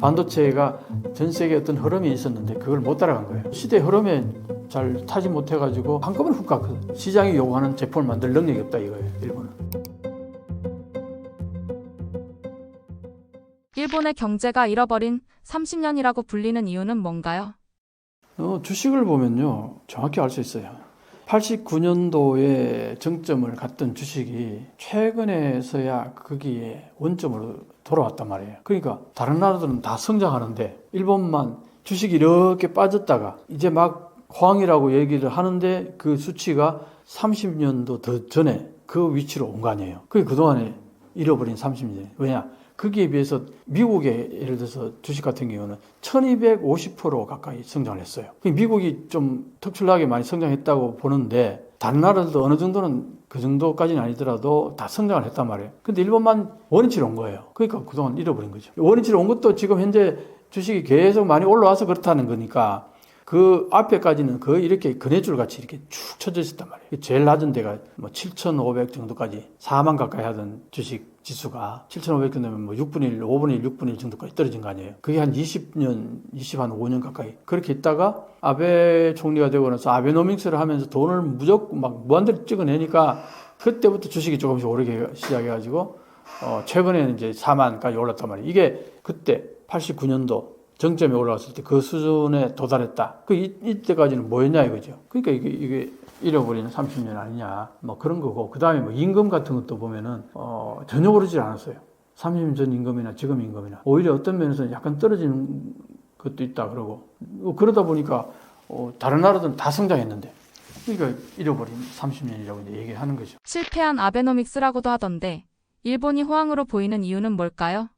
반도체가 전 세계에 어떤 흐름이 있었는데 그걸 못 따라간 거예요. 시대 흐름에 잘 타지 못해가지고 한꺼번에 훅 갔거든. 시장이 요구하는 제품을 만들 능력이 없다 이거예요, 일본은. 일본의 경제가 잃어버린 30년이라고 불리는 이유는 뭔가요? 주식을 보면요, 정확히 알 수 있어요. 89년도에 정점을 갔던 주식이 최근에서야 거기에 원점으로 돌아왔단 말이에요. 그러니까 다른 나라들은 다 성장하는데 일본만 주식이 이렇게 빠졌다가 이제 막 호황이라고 얘기를 하는데 그 수치가 30년도 더 전에 그 위치로 온 거 아니에요. 그게 그동안에 잃어버린 30년. 왜냐? 거기에 비해서 미국의 예를 들어서 주식 같은 경우는 1250% 가까이 성장을 했어요. 미국이 좀 특출나게 많이 성장했다고 보는데 다른 나라들도 어느 정도는 그 정도까지는 아니더라도 다 성장을 했단 말이에요. 근데 일본만 원위치로 온 거예요. 그러니까 그동안 잃어버린 거죠. 원위치로 온 것도 지금 현재 주식이 계속 많이 올라와서 그렇다는 거니까 그 앞에까지는 거의 이렇게 그네줄 같이 이렇게 쭉 쳐져 있었단 말이에요. 제일 낮은 데가 뭐 7,500 정도까지 4만 가까이 하던 주식 지수가 7,500 정도면 뭐 6분의 1, 5분의 1, 6분의 1 정도까지 떨어진 거 아니에요. 그게 한 20년, 25년 가까이 그렇게 있다가 아베 총리가 되고 나서 아베노믹스를 하면서 돈을 무조건 막 무한대로 찍어내니까 그때부터 주식이 조금씩 오르기 시작해가지고 최근에는 이제 4만까지 올랐단 말이에요. 이게 그때 89년도 정점에 올라왔을 때 그 수준에 도달했다. 이때까지는 뭐였냐 이거죠. 그러니까 이게 잃어버리는 30년 아니냐. 뭐 그런 거고. 그 다음에 뭐 임금 같은 것도 보면은, 전혀 오르지 않았어요. 30년 전 임금이나 지금 임금이나. 오히려 어떤 면에서는 약간 떨어지는 것도 있다 그러고. 그러다 보니까, 다른 나라들은 다 성장했는데. 그러니까 잃어버린 30년이라고 이제 얘기하는 거죠. 실패한 아베노믹스라고도 하던데 일본이 호황으로 보이는 이유는 뭘까요?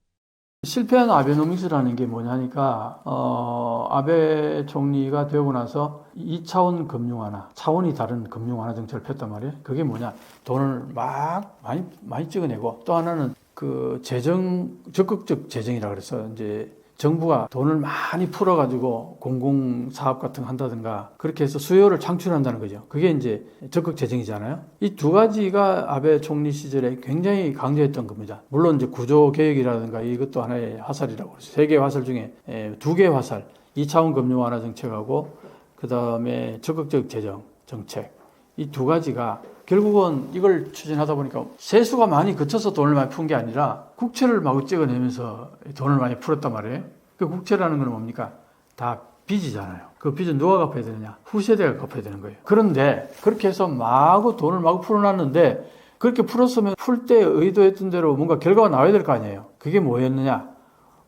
실패한 아베노믹스라는 게 뭐냐니까 아베 총리가 되고 나서 2차원 금융 완화, 차원이 다른 금융 완화 정책을 폈단 말이에요. 그게 뭐냐? 돈을 막 많이 찍어내고 또 하나는 그 적극적 재정이라 그래서 이제 정부가 돈을 많이 풀어가지고 공공사업 같은 거 한다든가 그렇게 해서 수요를 창출한다는 거죠. 그게 이제 적극 재정이잖아요. 이 두 가지가 아베 총리 시절에 굉장히 강조했던 겁니다. 물론 이제 구조개혁이라든가 이것도 하나의 화살이라고 그러죠. 세 개의 화살 중에 두 개의 화살, 2차원 금융 완화 정책하고 그 다음에 적극적 재정 정책 이 두 가지가 결국은 이걸 추진하다 보니까 세수가 많이 그쳐서 돈을 많이 푼 게 아니라 국채를 마구 찍어내면서 돈을 많이 풀었단 말이에요. 그 국채라는 건 뭡니까? 다 빚이잖아요. 그 빚은 누가 갚아야 되느냐? 후세대가 갚아야 되는 거예요. 그런데 그렇게 해서 돈을 마구 풀어놨는데 그렇게 풀었으면 풀 때 의도했던 대로 뭔가 결과가 나와야 될 거 아니에요. 그게 뭐였느냐?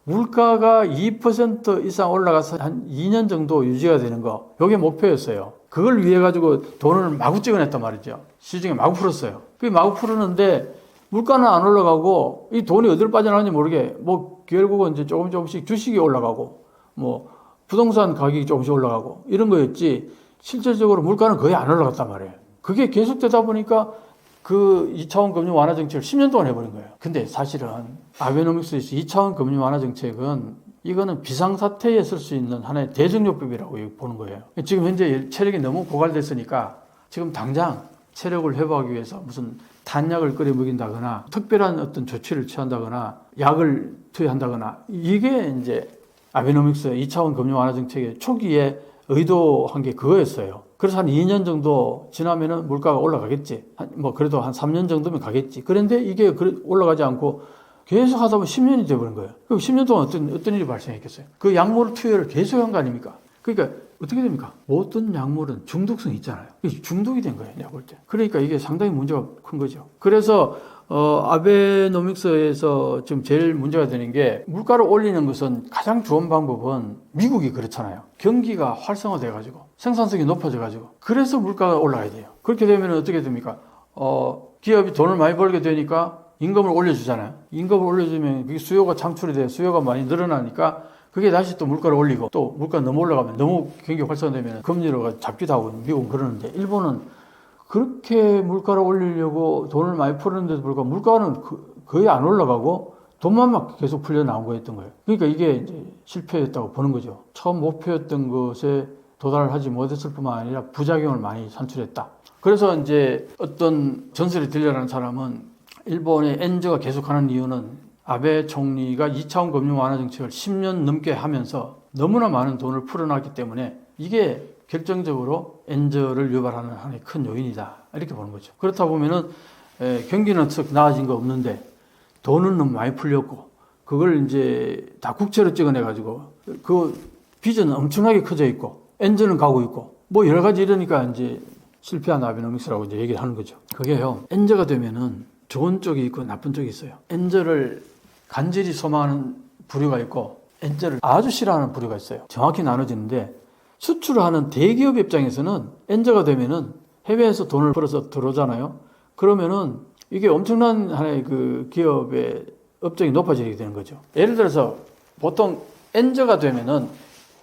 물가가 2% 이상 올라가서 한 2년 정도 유지가 되는 거. 이게 목표였어요. 그걸 위해 가지고 돈을 마구 찍어냈단 말이죠. 시중에 마구 풀었어요. 그게 마구 풀었는데 물가는 안 올라가고 이 돈이 어디로 빠져나가는지 모르게 뭐 결국은 이제 조금씩 주식이 올라가고 뭐 부동산 가격이 조금씩 올라가고 이런 거였지 실질적으로 물가는 거의 안 올라갔단 말이에요. 그게 계속되다 보니까 그 2차원 금융 완화 정책을 10년 동안 해버린 거예요. 근데 사실은 아베노믹스에서 2차원 금융 완화 정책은 이거는 비상사태에 쓸 수 있는 하나의 대정요법이라고 보는 거예요. 지금 현재 체력이 너무 고갈됐으니까 지금 당장 체력을 회복하기 위해서 무슨 탄약을 끓여 먹인다거나 특별한 어떤 조치를 취한다거나 약을 투여한다거나 이게 이제 아베노믹스 2차원 금융 완화 정책의 초기에 의도한 게 그거였어요. 그래서 한 2년 정도 지나면은 물가가 올라가겠지. 그래도 한 3년 정도면 가겠지. 그런데 이게 올라가지 않고 계속 하다 보면 10년이 돼버린 거예요. 그럼 10년 동안 어떤 일이 발생했겠어요? 그 약물 투여를 계속 한 거 아닙니까? 그러니까 어떻게 됩니까? 모든 약물은 중독성이 있잖아요. 중독이 된 거예요, 내가 볼 때. 그러니까 이게 상당히 문제가 큰 거죠. 그래서 아베노믹스에서 지금 제일 문제가 되는 게 물가를 올리는 것은 가장 좋은 방법은 미국이 그렇잖아요. 경기가 활성화돼 가지고 생산성이 높아져 가지고 그래서 물가가 올라가야 돼요. 그렇게 되면 어떻게 됩니까? 기업이 돈을 많이 벌게 되니까 임금을 올려주잖아요. 임금을 올려주면 그게 수요가 창출이 돼요. 수요가 많이 늘어나니까 그게 다시 또 물가를 올리고 또 물가 너무 올라가면 너무 경기 활성화되면 금리로 잡기도 하고 미국은 그러는데 일본은 그렇게 물가를 올리려고 돈을 많이 풀었는데도 불구하고 물가는 거의 안 올라가고 돈만 막 계속 풀려 나온 거였던 거예요. 그러니까 이게 이제 실패였다고 보는 거죠. 처음 목표였던 것에 도달을 하지 못했을 뿐만 아니라 부작용을 많이 산출했다. 그래서 이제 어떤 전설이 들려라는 사람은 일본의 엔저가 계속하는 이유는 아베 총리가 2차원 금융 완화 정책을 10년 넘게 하면서 너무나 많은 돈을 풀어놨기 때문에 이게 결정적으로 엔저를 유발하는 하나의 큰 요인이다. 이렇게 보는 거죠. 그렇다 보면은 경기는 썩 나아진 거 없는데 돈은 너무 많이 풀렸고 그걸 이제 다 국채로 찍어내가지고 그 빚은 엄청나게 커져 있고 엔저는 가고 있고 뭐 여러 가지 이러니까 이제 실패한 아베노믹스라고 이제 얘기를 하는 거죠. 그게요. 엔저가 되면은 좋은 쪽이 있고 나쁜 쪽이 있어요. 엔저를 간절히 소망하는 부류가 있고 엔저를 아주 싫어하는 부류가 있어요. 정확히 나눠지는데 수출을 하는 대기업 입장에서는 엔저가 되면은 해외에서 돈을 벌어서 들어오잖아요. 그러면은 이게 엄청난 하나의 그 기업의 업적이 높아지게 되는 거죠. 예를 들어서 보통 엔저가 되면은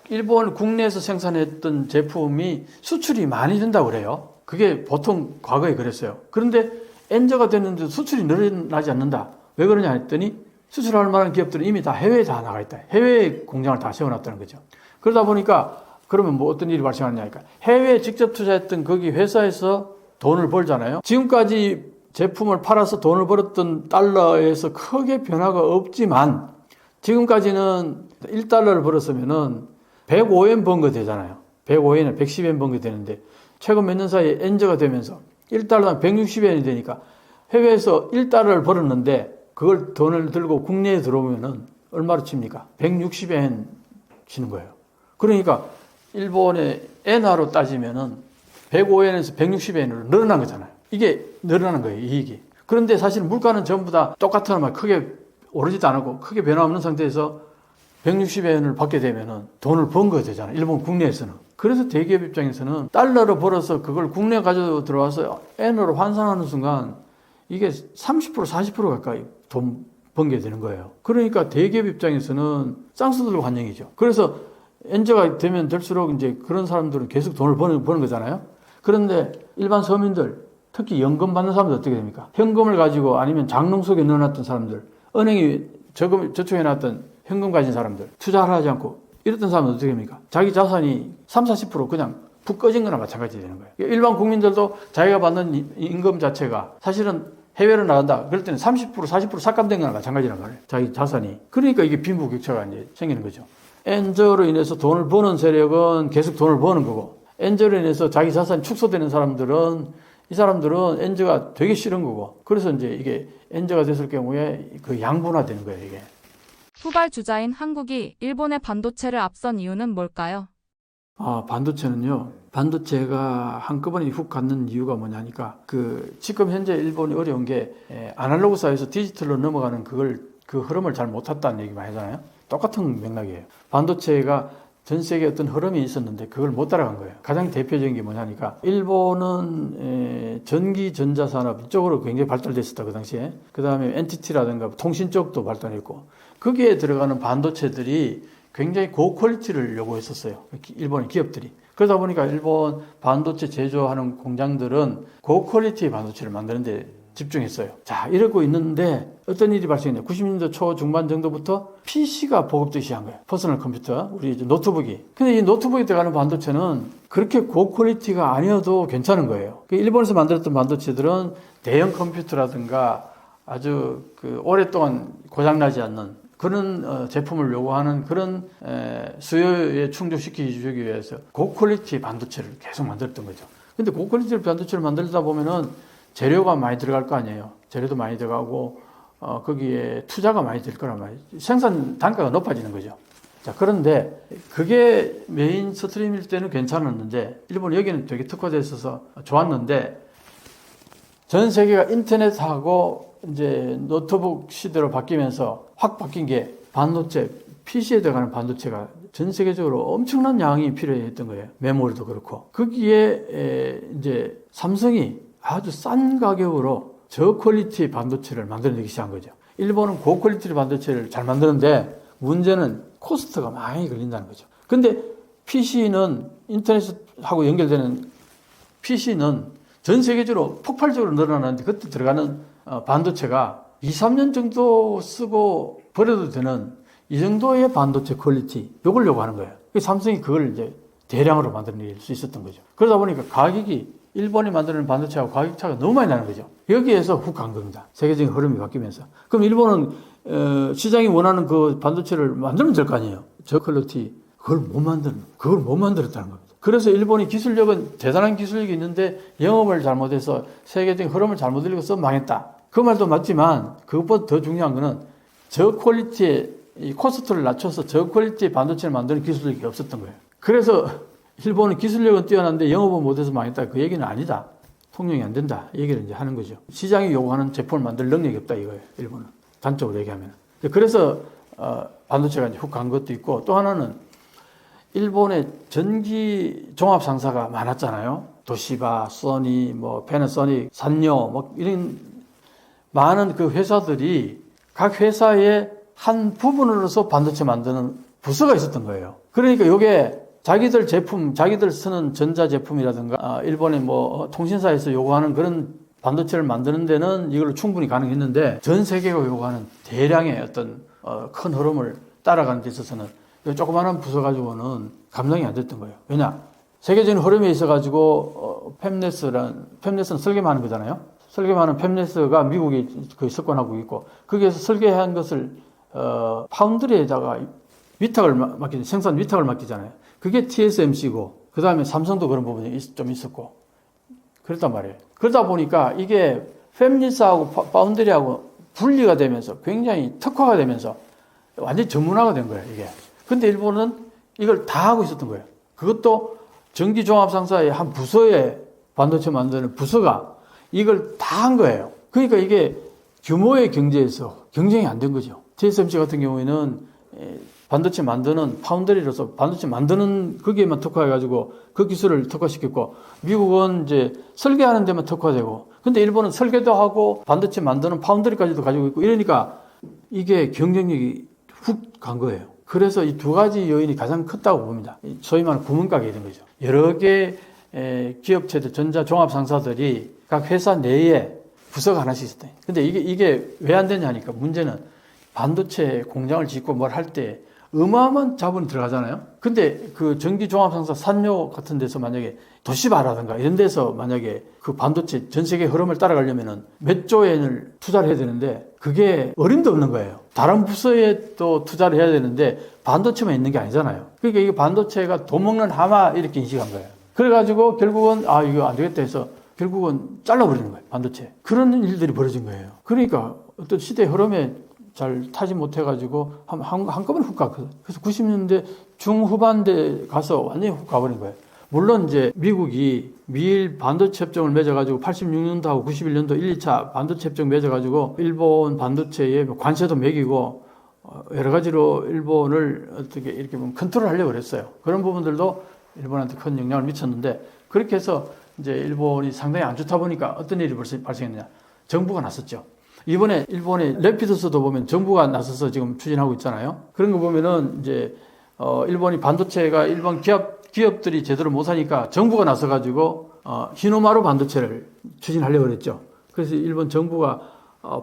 일본 국내에서 생산했던 제품이 수출이 많이 된다고 그래요. 그게 보통 과거에 그랬어요. 그런데 엔저가 됐는데 수출이 늘어나지 않는다. 왜 그러냐 했더니 수출할 만한 기업들은 이미 다 해외에 다 나가 있다. 해외에 공장을 다 세워놨다는 거죠. 그러다 보니까 그러면 뭐 어떤 일이 발생하느냐니까 해외에 직접 투자했던 거기 회사에서 돈을 벌잖아요. 지금까지 제품을 팔아서 돈을 벌었던 달러에서 크게 변화가 없지만 지금까지는 1달러를 벌었으면은 105엔 번 거 되잖아요. 105엔에 110엔 번 거 되는데 최근 몇 년 사이에 엔저가 되면서 1달러당 160엔이 되니까 해외에서 1달러를 벌었는데 그걸 돈을 들고 국내에 들어오면은 얼마로 칩니까? 160엔 치는 거예요. 그러니까 일본의 엔화로 따지면은 105엔에서 160엔으로 늘어난 거잖아요. 이게 늘어나는 거예요, 이익이. 그런데 사실 물가는 전부 다 똑같은 말 크게 오르지도 않고 크게 변화 없는 상태에서 160엔을 받게 되면은 돈을 번 거 되잖아요. 일본 국내에서는. 그래서 대기업 입장에서는 달러로 벌어서 그걸 국내에 가지고 들어와서 엔으로 환산하는 순간 이게 30% 40% 가까이 돈 번 게 되는 거예요. 그러니까 대기업 입장에서는 쌍수들고 환영이죠. 그래서 엔저가 되면 될수록 이제 그런 사람들은 계속 돈을 버는 거잖아요. 그런데 일반 서민들, 특히 연금 받는 사람들 어떻게 됩니까? 현금을 가지고 아니면 장롱 속에 넣어놨던 사람들, 은행이 저축해놨던 현금 가진 사람들, 투자를 하지 않고 이랬던 사람은 어떻게 됩니까? 자기 자산이 30, 40% 그냥 푹 꺼진 거나 마찬가지 되는 거예요. 일반 국민들도 자기가 받는 임금 자체가 사실은 해외로 나간다. 그럴 때는 30%, 40% 삭감된 거나 마찬가지란 말이에요. 자기 자산이. 그러니까 이게 빈부격차가 이제 생기는 거죠. 엔저로 인해서 돈을 버는 세력은 계속 돈을 버는 거고, 엔저로 인해서 자기 자산이 축소되는 사람들은 이 사람들은 엔저가 되게 싫은 거고, 그래서 이제 이게 엔저가 됐을 경우에 그 양분화되는 거예요, 이게. 후발 주자인 한국이 일본의 반도체를 앞선 이유는 뭘까요? 반도체는요. 반도체가 한꺼번에 훅 갖는 이유가 뭐냐니까 지금 현재 일본이 어려운 게 아날로그 사회에서 디지털로 넘어가는 그 흐름을 잘 못 탔다는 얘기 많이 하잖아요. 똑같은 맥락이에요. 반도체가 전 세계에 어떤 흐름이 있었는데 그걸 못 따라간 거예요. 가장 대표적인 게 뭐냐니까 일본은 전기 전자산업 이쪽으로 굉장히 발달됐었다 그 당시에. 그 다음에 NTT라든가 통신 쪽도 발달했고 거기에 들어가는 반도체들이 굉장히 고퀄리티를 요구했었어요. 일본의 기업들이. 그러다 보니까 일본 반도체 제조하는 공장들은 고퀄리티의 반도체를 만드는 데 집중했어요. 자, 이러고 있는데 어떤 일이 발생했냐. 90년대 초 중반 정도부터 PC가 보급되기 시작한 거예요. 퍼스널 컴퓨터, 우리 노트북이. 근데 이 노트북에 들어가는 반도체는 그렇게 고퀄리티가 아니어도 괜찮은 거예요. 일본에서 만들었던 반도체들은 대형 컴퓨터라든가 아주 오랫동안 고장나지 않는 그런 제품을 요구하는 그런 수요에 충족시키기 위해서 고퀄리티 반도체를 계속 만들었던 거죠. 근데 고퀄리티 반도체를 만들다 보면은 재료가 많이 들어갈 거 아니에요. 재료도 많이 들어가고 거기에 투자가 많이 들 거란 말이에요. 생산 단가가 높아지는 거죠. 자, 그런데 그게 메인 스트림일 때는 괜찮았는데 일본 여기는 되게 특화되어 있어서 좋았는데 전 세계가 인터넷하고 이제 노트북 시대로 바뀌면서 확 바뀐 게 반도체, PC에 들어가는 반도체가 전 세계적으로 엄청난 양이 필요했던 거예요. 메모리도 그렇고. 거기에 이제 삼성이 아주 싼 가격으로 저퀄리티 반도체를 만들어내기 시작한 거죠. 일본은 고퀄리티 반도체를 잘 만드는데 문제는 코스트가 많이 걸린다는 거죠. 근데 PC는 인터넷하고 연결되는 PC는 전 세계적으로 폭발적으로 늘어나는데 그때 들어가는 반도체가 2, 3년 정도 쓰고 버려도 되는 이 정도의 반도체 퀄리티, 이걸 요구하는 거예요. 삼성이 그걸 이제 대량으로 만들어낼 수 있었던 거죠. 그러다 보니까 가격이 일본이 만드는 반도체하고 가격 차가 너무 많이 나는 거죠. 여기에서 훅 간 겁니다. 세계적인 흐름이 바뀌면서. 그럼 일본은 시장이 원하는 그 반도체를 만들면 될 거 아니에요. 저퀄리티 그걸 못 만들었다는 겁니다. 그래서 일본이 기술력은 대단한 기술력이 있는데 영업을 잘못해서 세계적인 흐름을 잘못 읽어서 망했다. 그 말도 맞지만 그것보다 더 중요한 거는 저퀄리티의 이 코스트를 낮춰서 저퀄리티의 반도체를 만드는 기술력이 없었던 거예요. 그래서 일본은 기술력은 뛰어난데 영업은 못해서 망했다. 그 얘기는 아니다. 통용이 안 된다. 이 얘기를 이제 하는 거죠. 시장이 요구하는 제품을 만들 능력이 없다 이거예요. 일본은. 단적으로 얘기하면. 그래서 반도체가 이제 훅 간 것도 있고 또 하나는 일본의 전기 종합 상사가 많았잖아요. 도시바, 소니, 뭐 패나소닉, 산요, 뭐 이런 많은 그 회사들이 각 회사의 한 부분으로서 반도체 만드는 부서가 있었던 거예요. 그러니까 이게 자기들 제품, 자기들 쓰는 전자 제품이라든가 일본의 뭐 통신사에서 요구하는 그런 반도체를 만드는 데는 이걸로 충분히 가능했는데 전 세계가 요구하는 대량의 어떤 큰 흐름을 따라가는 데 있어서는 조그마한 부서 가지고는 감당이 안 됐던 거예요. 왜냐? 세계적인 흐름에 있어가지고 팹리스는 설계만 하는 거잖아요. 설계만 하는 팹리스가 미국이 거의 석권하고 있고 거기에서 설계한 것을 파운드리에다가 위탁을 맡기잖아요. 생산 위탁을 맡기잖아요. 그게 TSMC고 그 다음에 삼성도 그런 부분이 좀 있었고 그랬단 말이에요. 그러다 보니까 이게 팹리스하고 파운드리하고 분리가 되면서 굉장히 특화가 되면서 완전히 전문화가 된 거예요. 이게. 근데 일본은 이걸 다 하고 있었던 거예요. 그것도 전기종합상사의 한 부서에 반도체 만드는 부서가 이걸 다 한 거예요. 그러니까 이게 규모의 경제에서 경쟁이 안 된 거죠. TSMC 같은 경우에는 반도체 만드는 파운드리로서 반도체 만드는 거기에만 특화해가지고 그 기술을 특화시켰고 미국은 이제 설계하는 데만 특화되고 근데 일본은 설계도 하고 반도체 만드는 파운드리까지도 가지고 있고 이러니까 이게 경쟁력이 훅 간 거예요. 그래서 이 두 가지 요인이 가장 컸다고 봅니다. 소위 말하는 구멍가게 된 거죠. 여러 개 기업체들, 전자종합상사들이 각 회사 내에 부서가 하나씩 있었다. 근데 이게 왜 안 되냐 하니까 문제는 반도체 공장을 짓고 뭘 할 때 어마어마한 자본이 들어가잖아요. 근데 그 전기종합상사 산요 같은 데서 만약에 도시바라든가 이런 데서 만약에 그 반도체 전 세계 흐름을 따라가려면은 몇 조 엔을 투자를 해야 되는데 그게 어림도 없는 거예요. 다른 부서에 또 투자를 해야 되는데 반도체만 있는 게 아니잖아요. 그러니까 이게 반도체가 돈 먹는 하마 이렇게 인식한 거예요. 그래가지고 결국은 이거 안 되겠다 해서 결국은 잘라버리는 거예요. 반도체. 그런 일들이 벌어진 거예요. 그러니까 어떤 시대 흐름에 잘 타지 못해가지고 한꺼번에 훅 갔거든. 그래서 90년대 중후반대 가서 완전히 훅 가버린 거예요. 물론 이제 미국이 미일 반도체 협정을 맺어가지고 86년도하고 91년도 1, 2차 반도체 협정 맺어가지고 일본 반도체에 관세도 매기고 여러 가지로 일본을 어떻게 이렇게 보면 컨트롤하려고 그랬어요. 그런 부분들도 일본한테 큰 영향을 미쳤는데 그렇게 해서 이제 일본이 상당히 안 좋다 보니까 어떤 일이 발생했느냐. 정부가 나섰죠. 이번에 일본의 래피더스도 보면 정부가 나서서 지금 추진하고 있잖아요. 그런 거 보면은 이제 일본이 반도체가 일본 기업들이 제대로 못하니까 정부가 나서가지고 히노마루 반도체를 추진하려고 그랬죠. 그래서 일본 정부가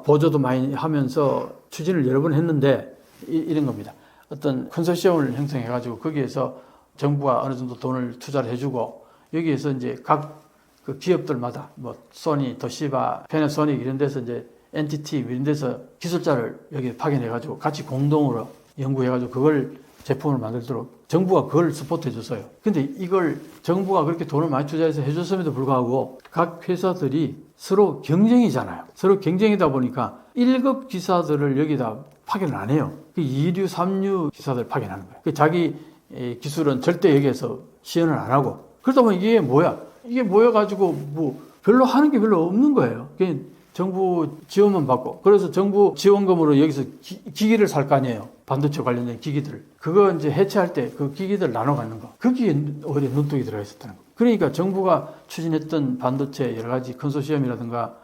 보조도 많이 하면서 추진을 여러 번 했는데 이런 겁니다. 어떤 컨소시엄을 형성해가지고 거기에서 정부가 어느 정도 돈을 투자를 해주고 여기에서 이제 각 그 기업들마다 뭐 소니, 도시바, 패나소닉 이런 데서 이제 NTT 이런 데서 기술자를 여기 파견해가지고 같이 공동으로 연구해가지고 그걸 제품을 만들도록 정부가 그걸 서포트해 줬어요. 근데 이걸 정부가 그렇게 돈을 많이 투자해서 해줬음에도 불구하고 각 회사들이 서로 경쟁이잖아요. 서로 경쟁이다 보니까 1급 기사들을 여기다 파견을 안 해요. 2류, 3류 기사들 파견하는 거예요. 자기 기술은 절대 여기에서 시연을 안 하고 그러다 보니 이게 뭐야? 이게 모여가지고 뭐 별로 하는 게 별로 없는 거예요. 정부 지원만 받고 그래서 정부 지원금으로 여기서 기기를 살 거 아니에요. 반도체 관련된 기기들. 그거 이제 해체할 때 그 기기들 나눠 갖는 거. 거기에 오히려 눈독이 들어가 있었다는 거. 그러니까 정부가 추진했던 반도체 여러 가지 컨소시엄이라든가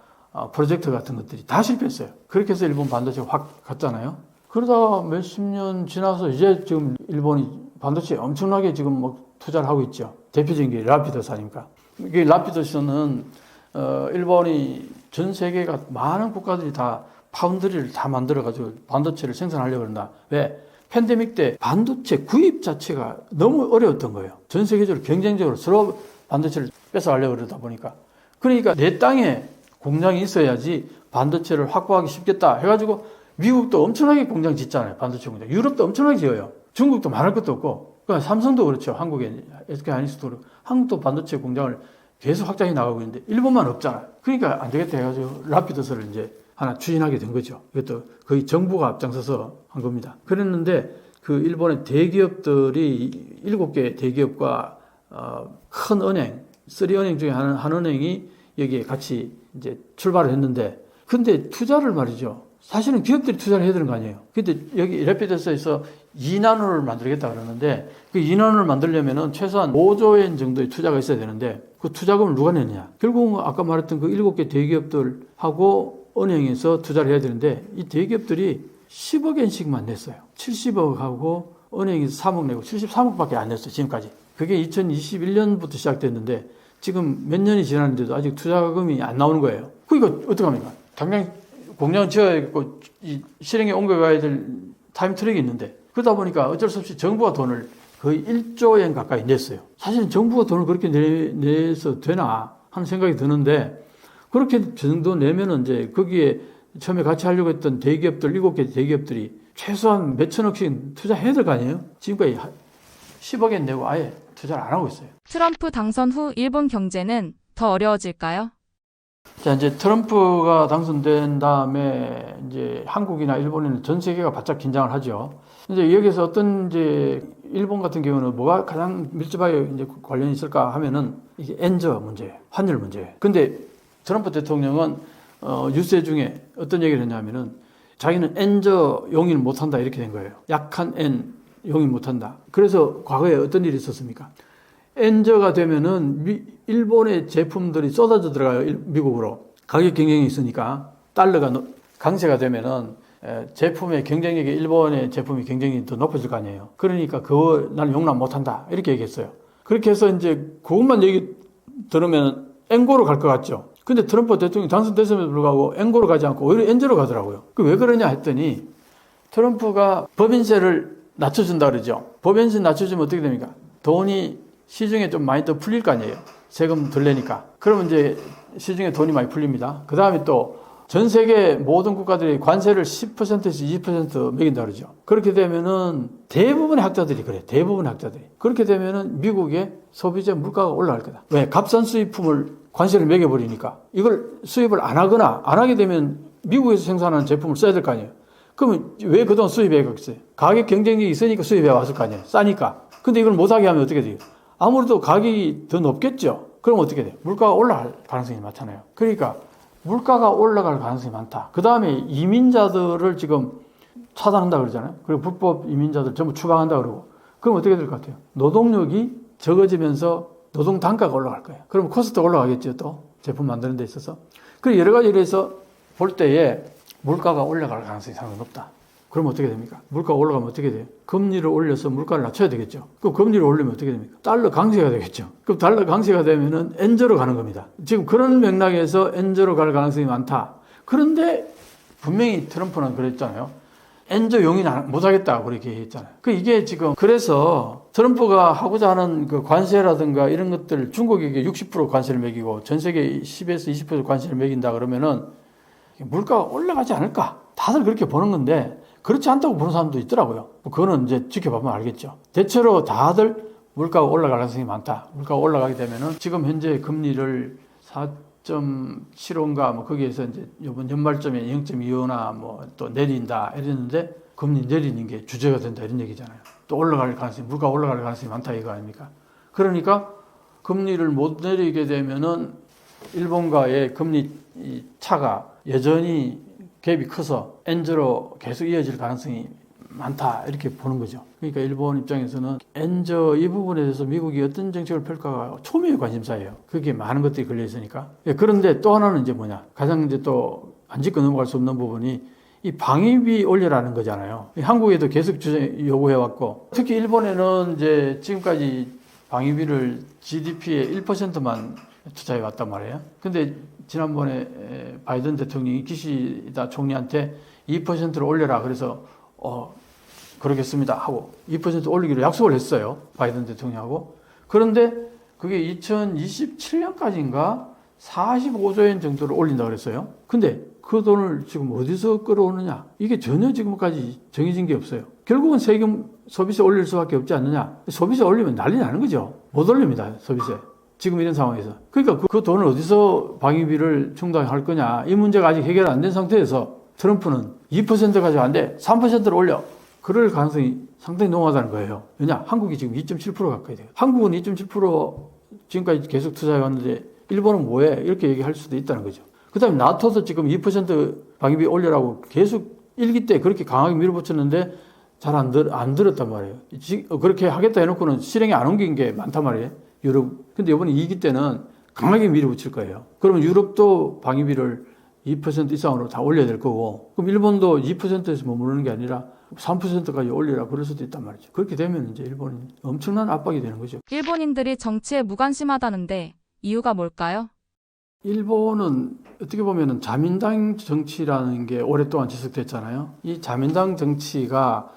프로젝트 같은 것들이 다 실패했어요. 그렇게 해서 일본 반도체가 확 갔잖아요. 그러다가 몇십 년 지나서 이제 지금 일본이 반도체에 엄청나게 지금 뭐 투자를 하고 있죠. 대표적인 게 라피더스 아닙니까? 이게 라피더스는 일본이 전 세계가 많은 국가들이 다 파운드리를 다 만들어가지고 반도체를 생산하려고 그런다. 왜? 팬데믹 때 반도체 구입 자체가 너무 어려웠던 거예요. 전 세계적으로 경쟁적으로 서로 반도체를 뺏어가려고 그러다 보니까. 그러니까 내 땅에 공장이 있어야지 반도체를 확보하기 쉽겠다 해가지고 미국도 엄청나게 공장 짓잖아요. 반도체 공장. 유럽도 엄청나게 지어요. 중국도 말할 것도 없고. 그러니까 삼성도 그렇죠. 한국에 SK 하이닉스도 그렇고. 한국도 반도체 공장을 계속 확장해 나가고 있는데 일본만 없잖아요. 그러니까 안 되겠다 해가지고 라피더스를 이제 하나 추진하게 된 거죠. 이것도 거의 정부가 앞장서서 한 겁니다. 그랬는데 그 일본의 대기업들이 7개 대기업과 큰 은행, 3은행 중에 한 은행이 여기에 같이 이제 출발을 했는데 근데 투자를 말이죠. 사실은 기업들이 투자를 해야 되는 거 아니에요. 근데 여기 래피더스에서 2나노를 만들겠다 그러는데 그 2나노를 만들려면은 최소한 5조 엔 정도의 투자가 있어야 되는데 그 투자금을 누가 내느냐. 결국은 아까 말했던 그 7개 대기업들하고 은행에서 투자를 해야 되는데 이 대기업들이 10억 엔씩만 냈어요. 70억 하고 은행에서 3억 내고 73억밖에 안 냈어요. 지금까지. 그게 2021년부터 시작됐는데 지금 몇 년이 지났는데도 아직 투자금이 안 나오는 거예요. 그러니까 어떡합니까? 당장 공장을 지어야겠고 실행에 옮겨가야 될 타임 트랙이 있는데 그러다 보니까 어쩔 수 없이 정부가 돈을 거의 1조 엔 가까이 냈어요. 사실은 정부가 돈을 그렇게 내서 되나 하는 생각이 드는데 그렇게 정도 내면은 이제 거기에 처음에 같이 하려고 했던 대기업들 7개 대기업들이 최소한 몇천억씩 투자해야 될 거 아니에요? 지금까지 10억 엔 내고 아예 투자를 안 하고 있어요. 트럼프 당선 후 일본 경제는 더 어려워질까요? 자, 이제 트럼프가 당선된 다음에 이제 한국이나 일본에는 전 세계가 바짝 긴장을 하죠. 이제 여기서 어떤 이제 일본 같은 경우는 뭐가 가장 밀접하게 이제 관련이 있을까 하면은 이게 엔저 문제예요. 환율 문제예요. 근데 트럼프 대통령은 뉴스에 중에 어떤 얘기를 했냐면은 자기는 엔저 용인 못한다 이렇게 된 거예요. 약한 엔 용인 못한다. 그래서 과거에 어떤 일이 있었습니까? 엔저가 되면은 일본의 제품들이 쏟아져 들어가요. 미국으로. 가격 경쟁이 있으니까 달러가 강세가 되면은 제품의 경쟁력이 일본의 제품의 경쟁이 더 높아질 거 아니에요. 그러니까 그거 나는 용납 못한다 이렇게 얘기했어요. 그렇게 해서 이제 그것만 얘기 들으면 엔고로 갈 것 같죠. 근데 트럼프 대통령이 당선됐음에도 불구하고 엔고로 가지 않고 오히려 엔저로 가더라고요. 그 왜 그러냐 했더니 트럼프가 법인세를 낮춰준다 그러죠. 법인세 낮춰주면 어떻게 됩니까? 돈이 시중에 좀 많이 더 풀릴 거 아니에요. 세금 덜 내니까. 그러면 이제 시중에 돈이 많이 풀립니다. 그 다음에 또 전 세계 모든 국가들이 관세를 10%에서 20% 매긴다 그러죠. 그렇게 되면은 대부분의 학자들이 그래. 대부분의 학자들이. 그렇게 되면은 미국의 소비재 물가가 올라갈 거다. 왜? 값싼 수입품을 관세를 매겨버리니까. 이걸 수입을 안 하거나 안 하게 되면 미국에서 생산하는 제품을 써야 될 거 아니에요. 그러면 왜 그동안 수입해갔어요? 가격 경쟁력이 있으니까 수입해 왔을 거 아니에요. 싸니까. 근데 이걸 못하게 하면 어떻게 돼요? 아무래도 가격이 더 높겠죠. 그럼 어떻게 돼요? 물가가 올라갈 가능성이 많잖아요. 그러니까 물가가 올라갈 가능성이 많다. 그 다음에 이민자들을 지금 차단한다 그러잖아요. 그리고 불법 이민자들 전부 추방한다 그러고. 그럼 어떻게 될 것 같아요? 노동력이 적어지면서 노동 단가가 올라갈 거예요. 그럼 코스트가 올라가겠죠. 또 제품 만드는 데 있어서. 그리고 여러 가지로 해서 볼 때에 물가가 올라갈 가능성이 상당히 높다. 그럼 어떻게 됩니까? 물가가 올라가면 어떻게 돼요? 금리를 올려서 물가를 낮춰야 되겠죠. 그럼 금리를 올리면 어떻게 됩니까? 달러 강세가 되겠죠. 그럼 달러 강세가 되면은 엔저로 가는 겁니다. 지금 그런 맥락에서 엔저로 갈 가능성이 많다. 그런데 분명히 트럼프는 그랬잖아요. 엔저 용인 못하겠다 그렇게 했잖아요. 이게 지금 그래서 트럼프가 하고자 하는 그 관세라든가 이런 것들 중국에게 60% 관세를 매기고 전 세계 10에서 20% 관세를 매긴다 그러면은 물가가 올라가지 않을까? 다들 그렇게 보는 건데 그렇지 않다고 보는 사람도 있더라고요. 그거는 이제 지켜보면 알겠죠. 대체로 다들 물가가 올라갈 가능성이 많다. 물가가 올라가게 되면은 지금 현재 금리를 4.75인가 뭐 거기에서 이제 이번 연말쯤에 0.25나 뭐 또 내린다 이랬는데 금리 내리는 게 주제가 된다 이런 얘기잖아요. 또 올라갈 가능성이 물가 올라갈 가능성이 많다 이거 아닙니까? 그러니까 금리를 못 내리게 되면은 일본과의 금리 차가 여전히 갭이 커서 엔저로 계속 이어질 가능성이 많다 이렇게 보는 거죠. 그러니까 일본 입장에서는 엔저 이 부분에 대해서 미국이 어떤 정책을 펼까가 초미의 관심사예요. 그게 많은 것들이 걸려 있으니까. 그런데 또 하나는 이제 뭐냐? 가장 이제 또 안 짚고 넘어갈 수 없는 부분이 이 방위비 올려라는 거잖아요. 한국에도 계속 요구해 왔고 특히 일본에는 이제 지금까지 방위비를 GDP의 1%만 투자해 왔단 말이에요. 근데 지난번에 바이든 대통령이 기시다 총리한테 2%를 올려라. 그래서 그러겠습니다 하고 2% 올리기로 약속을 했어요. 바이든 대통령하고. 그런데 그게 2027년까지인가 45조 엔 정도를 올린다 그랬어요. 근데 그 돈을 지금 어디서 끌어오느냐? 이게 전혀 지금까지 정해진 게 없어요. 결국은 세금 소비세 올릴 수밖에 없지 않느냐? 소비세 올리면 난리 나는 거죠. 못 올립니다, 소비세. 지금 이런 상황에서. 그러니까 그 돈을 어디서 방위비를 충당할 거냐? 이 문제가 아직 해결 안 된 상태에서 트럼프는 2% 가지고 안 돼. 3%를 올려. 그럴 가능성이 상당히 농후하다는 거예요. 왜냐? 한국이 지금 2.7% 가까이 돼요. 한국은 2.7% 지금까지 계속 투자해 왔는데 일본은 뭐해? 이렇게 얘기할 수도 있다는 거죠. 그 다음에 나토도 지금 2% 방위비 올려라고 계속 1기 때 그렇게 강하게 밀어붙였는데 잘 안 들었단 말이에요. 그렇게 하겠다 해놓고는 실행에 안 옮긴 게 많단 말이에요. 유럽. 근데 이번에 2기 때는 강하게 밀어붙일 거예요. 그러면 유럽도 방위비를 2% 이상으로 다 올려야 될 거고, 그럼 일본도 2%에서 머무르는 게 아니라 3%까지 올리라 그럴 수도 있단 말이죠. 그렇게 되면 이제 일본이 엄청난 압박이 되는 거죠. 일본인들이 정치에 무관심하다는데 이유가 뭘까요? 일본은 어떻게 보면은 자민당 정치라는 게 오랫동안 지속됐잖아요. 이 자민당 정치가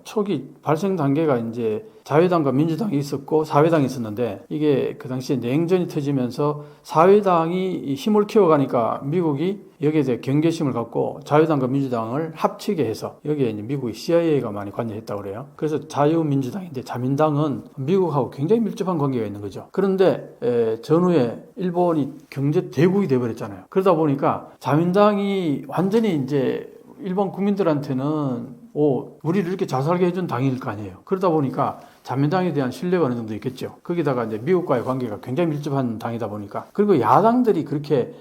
초기 발생 단계가 이제 자유당과 민주당이 있었고 사회당이 있었는데, 이게 그 당시에 냉전이 터지면서 사회당이 힘을 키워가니까 미국이 여기에 대해 경계심을 갖고 자유당과 민주당을 합치게 해서 여기에 이제 미국의 CIA가 많이 관여했다고 그래요. 그래서 자유민주당인데 자민당은 미국하고 굉장히 밀접한 관계가 있는 거죠. 그런데 전후에 일본이 경제 대국이 돼버렸잖아요. 그러다 보니까 자민당이 완전히 이제 일본 국민들한테는 우리를 이렇게 잘 살게 해준 당일 거 아니에요. 그러다 보니까 자민당에 대한 신뢰가 어느 정도 있겠죠. 거기다가 이제 미국과의 관계가 굉장히 밀접한 당이다 보니까. 그리고 야당들이 그렇게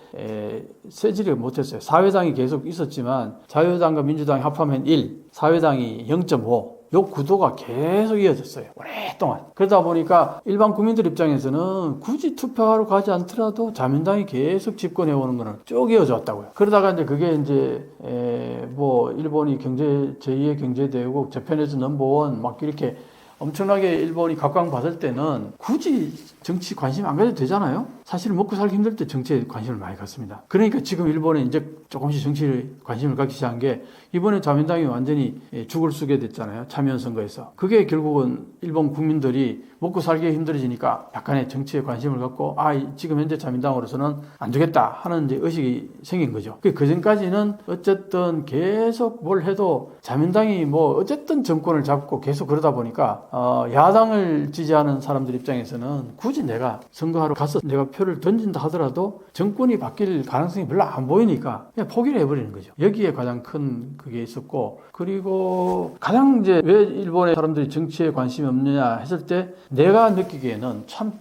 세지를 못했어요. 사회당이 계속 있었지만 자유당과 민주당이 합하면 1, 사회당이 0.5. 요 구도가 계속 이어졌어요. 오랫동안. 그러다 보니까 일반 국민들 입장에서는 굳이 투표하러 가지 않더라도 자민당이 계속 집권해 오는 거는 쭉 이어져 왔다고요. 그러다가 이제 그게 이제 일본이 제2의 경제대국, 재팬에서 넘버원 막 이렇게 엄청나게 일본이 각광받을 때는 굳이 정치 관심 안 가져도 되잖아요. 사실 먹고 살기 힘들 때 정치에 관심을 많이 갖습니다. 그러니까 지금 일본에 이제 조금씩 정치에 관심을 갖기 시작한 게 이번에 자민당이 완전히 죽을 쓰게 됐잖아요. 참여연 선거에서. 그게 결국은 일본 국민들이 먹고 살기 힘들어지니까 약간의 정치에 관심을 갖고 지금 현재 자민당으로서는 안 되겠다 하는 이제 의식이 생긴 거죠. 그 전까지는 어쨌든 계속 뭘 해도 자민당이 어쨌든 정권을 잡고 계속 그러다 보니까 야당을 지지하는 사람들 입장에서는 굳이 내가 선거하러 가서 내가 표를 던진다 하더라도 정권이 바뀔 가능성이 별로 안 보이니까 그냥 포기를 해버리는 거죠. 여기에 가장 큰 그게 있었고, 그리고 가장 이제 왜 일본의 사람들이 정치에 관심이 없느냐 했을 때 내가 느끼기에는 참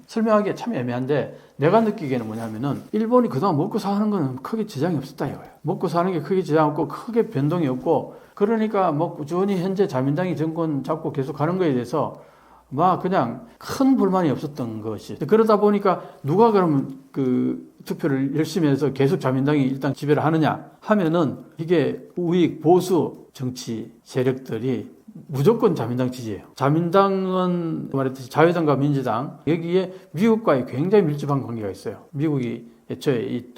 설명하기가 참 애매한데, 내가 느끼기에는 뭐냐면은 일본이 그동안 먹고 사는 거는 크게 지장이 없었다 이거예요. 먹고 사는 게 크게 지장 없고 크게 변동이 없고, 그러니까 꾸준히 현재 자민당이 정권 잡고 계속 가는 거에 대해서 그냥 큰 불만이 없었던 것이. 그러다 보니까 누가 그러면 그 투표를 열심히 해서 계속 자민당이 일단 지배를 하느냐 하면은 이게 우익 보수 정치 세력들이 무조건 자민당 지지예요. 자민당은 말했듯이 자유당과 민주당, 여기에 미국과의 굉장히 밀접한 관계가 있어요. 미국이 애초에 이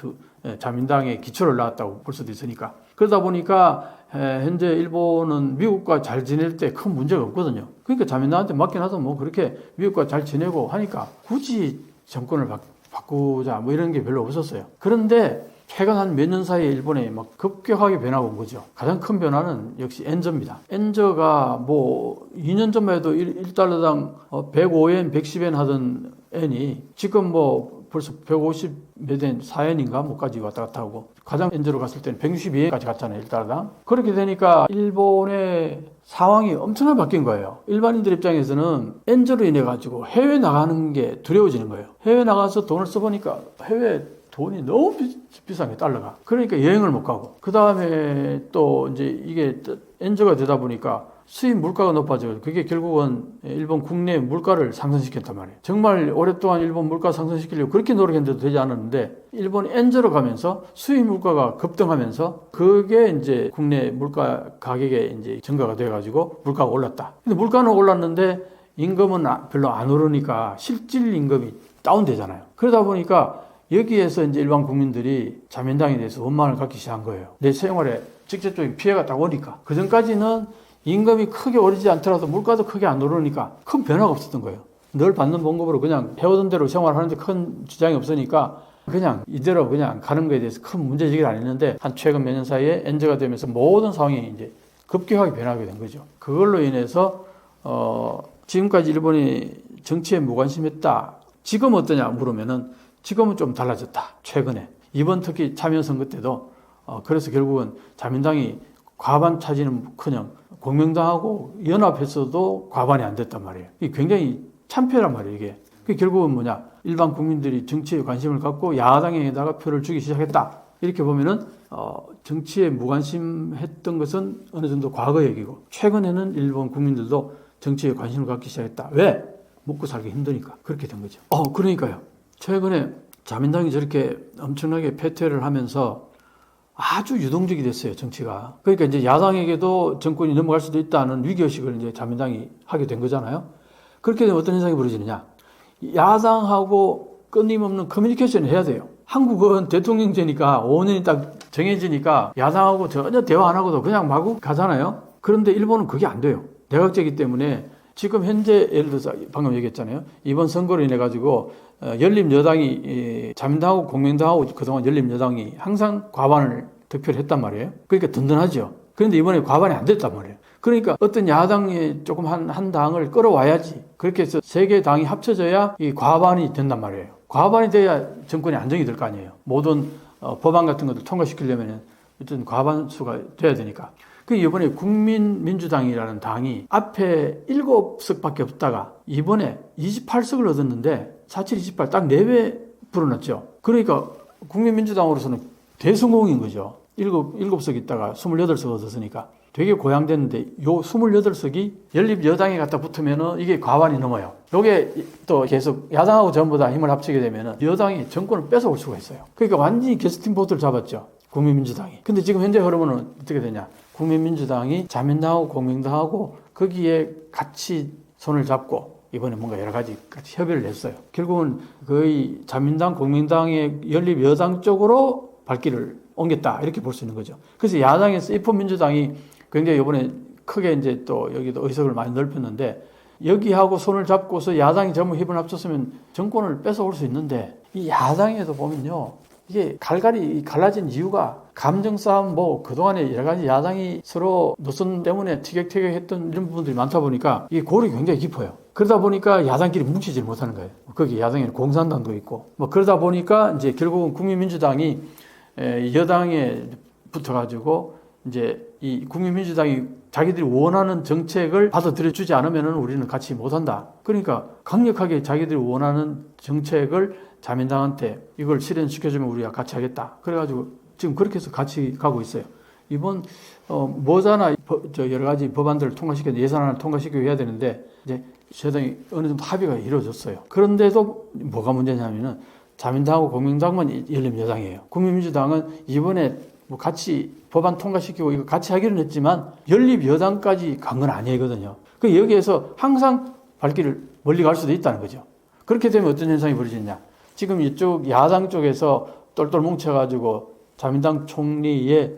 자민당의 기초를 낳았다고 볼 수도 있으니까. 그러다 보니까 현재 일본은 미국과 잘 지낼 때 큰 문제가 없거든요. 그러니까 자민당한테 맡겨놔도 그렇게 미국과 잘 지내고 하니까 굳이 정권을 바꾸자 이런 게 별로 없었어요. 그런데 최근 한 몇 년 사이에 일본에 급격하게 변화가 온 거죠. 가장 큰 변화는 역시 엔저입니다. 엔저가 2년 전만 해도 1달러당 105엔, 110엔 하던 엔이 지금 벌써 150 몇 엔, 4엔인가 까지 왔다 갔다 하고, 가장 엔저로 갔을 때는 162엔까지 갔잖아요, 1달러당. 그렇게 되니까 일본의 상황이 엄청나게 바뀐 거예요. 일반인들 입장에서는 엔저로 인해 가지고 해외 나가는 게 두려워지는 거예요. 해외 나가서 돈을 써보니까 해외 돈이 너무 비싼 게 달러가. 그러니까 여행을 못 가고. 그 다음에 또 이제 이게 엔저가 되다 보니까 수입 물가가 높아져요. 그게 결국은 일본 국내 물가를 상승시켰단 말이에요. 정말 오랫동안 일본 물가 상승시키려고 그렇게 노력했는데도 되지 않았는데, 일본이 엔저로 가면서 수입 물가가 급등하면서 그게 이제 국내 물가 가격에 이제 증가가 돼가지고 물가가 올랐다. 근데 물가는 올랐는데 임금은 별로 안 오르니까 실질 임금이 다운되잖아요. 그러다 보니까 여기에서 이제 일반 국민들이 자민당에 대해서 원망을 갖기 시작한 거예요. 내 생활에 직접적인 피해가 딱 오니까. 그 전까지는 임금이 크게 오르지 않더라도 물가도 크게 안 오르니까 큰 변화가 없었던 거예요. 늘 받는 봉급으로 그냥 해오던 대로 생활하는데 큰 지장이 없으니까 그냥 이대로 그냥 가는 거에 대해서 큰 문제제기를 안 했는데 한 최근 몇 년 사이에 엔저가 되면서 모든 상황이 이제 급격하게 변하게 된 거죠. 그걸로 인해서 지금까지 일본이 정치에 무관심했다. 지금 어떠냐 물으면은 지금은 좀 달라졌다. 최근에 이번 특히 참여선거 때도 그래서 결국은 자민당이 과반 차지는커녕 공명당하고 연합했어도 과반이 안 됐단 말이에요. 이게 굉장히 참패란 말이에요. 이게 결국은 뭐냐? 일반 국민들이 정치에 관심을 갖고 야당에다가 표를 주기 시작했다. 이렇게 보면은 정치에 무관심했던 것은 어느 정도 과거 얘기고 최근에는 일본 국민들도 정치에 관심을 갖기 시작했다. 왜? 먹고 살기 힘드니까 그렇게 된 거죠. 그러니까요. 최근에 자민당이 저렇게 엄청나게 패퇴를 하면서 아주 유동적이 됐어요, 정치가. 그러니까 이제 야당에게도 정권이 넘어갈 수도 있다는 위기의식을 이제 자민당이 하게 된 거잖아요. 그렇게 되면 어떤 현상이 벌어지느냐. 야당하고 끊임없는 커뮤니케이션을 해야 돼요. 한국은 대통령제니까 5년이 딱 정해지니까 야당하고 전혀 대화 안 하고도 그냥 마구 가잖아요. 그런데 일본은 그게 안 돼요. 내각제이기 때문에 지금 현재 예를 들어서 방금 얘기했잖아요. 이번 선거로 인해 가지고 열린여당이 자민당하고 공명당하고 그동안 열린여당이 항상 과반을 득표를 했단 말이에요. 그러니까 든든하죠. 그런데 이번에 과반이 안 됐단 말이에요. 그러니까 어떤 야당이 조금 한 당을 끌어와야지. 그렇게 해서 세 개 당이 합쳐져야 이 과반이 된단 말이에요. 과반이 돼야 정권이 안정이 될 거 아니에요. 모든 법안 같은 것들 통과시키려면 어쨌든 과반수가 돼야 되니까. 그 이번에 국민민주당이라는 당이 앞에 7석밖에 없다가 이번에 28석을 얻었는데 47, 28 딱 4배 불어났죠. 그러니까 국민민주당으로서는 대성공인 거죠. 7석 있다가 28석 얻었으니까. 되게 고양됐는데 요 28석이 연립여당에 갖다 붙으면은 이게 과반이 넘어요. 요게 또 계속 야당하고 전부 다 힘을 합치게 되면은 여당이 정권을 뺏어올 수가 있어요. 그러니까 완전히 게스팅 보트를 잡았죠. 국민민주당이. 근데 지금 현재 흐름은 어떻게 되냐. 국민민주당이 자민당하고 공명당하고 거기에 같이 손을 잡고 이번에 뭔가 여러 가지 같이 협의를 했어요. 결국은 거의 자민당, 공명당의 연립여당 쪽으로 발길을 옮겼다. 이렇게 볼 수 있는 거죠. 그래서 야당에서 입헌민주당이 굉장히 이번에 크게 이제 또 여기도 의석을 많이 넓혔는데 여기하고 손을 잡고서 야당이 전부 힘을 합쳤으면 정권을 뺏어올 수 있는데 이 야당에도 보면요. 이게 갈라진 이유가 감정 싸움 그동안에 여러 가지 야당이 서로 노선 때문에 티격태격했던 이런 부분들이 많다 보니까 이게 골이 굉장히 깊어요. 그러다 보니까 야당끼리 뭉치질 못하는 거예요. 거기 야당에는 공산당도 있고 그러다 보니까 이제 결국은 국민민주당이 여당에 붙어가지고 이제 이 국민민주당이 자기들이 원하는 정책을 받아들여 주지 않으면은 우리는 같이 못한다. 그러니까 강력하게 자기들이 원하는 정책을 자민당한테 이걸 실현시켜주면 우리가 같이 하겠다. 그래가지고 지금 그렇게 해서 같이 가고 있어요. 이번 모자나 여러 가지 법안들을 통과시켜 예산안을 통과시키고 해야 되는데 이제 여당이 어느 정도 합의가 이루어졌어요. 그런데도 뭐가 문제냐면은 자민당하고 공명당만 열린여당이에요. 국민민주당은 이번에 같이 법안 통과시키고 이거 같이 하기는 했지만 연립여당까지 간 건 아니거든요. 그 여기에서 항상 발길을 멀리 갈 수도 있다는 거죠. 그렇게 되면 어떤 현상이 벌어지냐. 지금 이쪽 야당 쪽에서 똘똘 뭉쳐가지고 자민당 총리의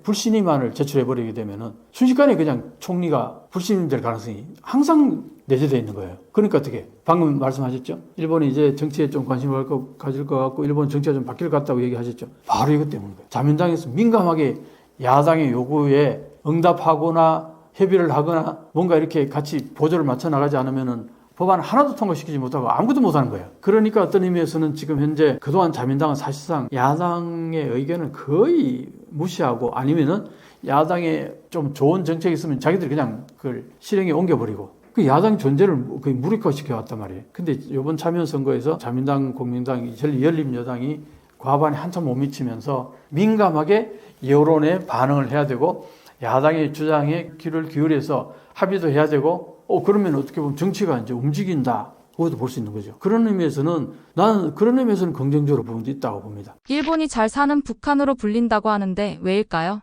불신임안을 제출해버리게 되면은 순식간에 그냥 총리가 불신임될 가능성이 항상 내재되어 있는 거예요. 그러니까 어떻게? 방금 말씀하셨죠? 일본이 이제 정치에 좀 관심을 가질 것 같고 일본 정치가 좀 바뀔 것 같다고 얘기하셨죠? 바로 이것 때문인 거예요. 자민당에서 민감하게 야당의 요구에 응답하거나 협의를 하거나 뭔가 이렇게 같이 보조를 맞춰 나가지 않으면은 법안 하나도 통과시키지 못하고 아무것도 못하는 거예요. 그러니까 어떤 의미에서는 지금 현재 그동안 자민당은 사실상 야당의 의견을 거의 무시하고 아니면은 야당에 좀 좋은 정책이 있으면 자기들이 그냥 그걸 실행에 옮겨버리고 그 야당 존재를 거의 무력화시켜 왔단 말이에요. 근데 이번 참여 선거에서 자민당, 공명당, 열린여당이 과반에 한참 못 미치면서 민감하게 여론에 반응을 해야 되고 야당의 주장에 귀를 기울여서 합의도 해야 되고 그러면 어떻게 보면 정치가 이제 움직인다. 그것도 볼 수 있는 거죠. 그런 의미에서는 나는 그런 의미에서는 긍정적으로 부분도 있다고 봅니다. 일본이 잘 사는 북한으로 불린다고 하는데 왜일까요?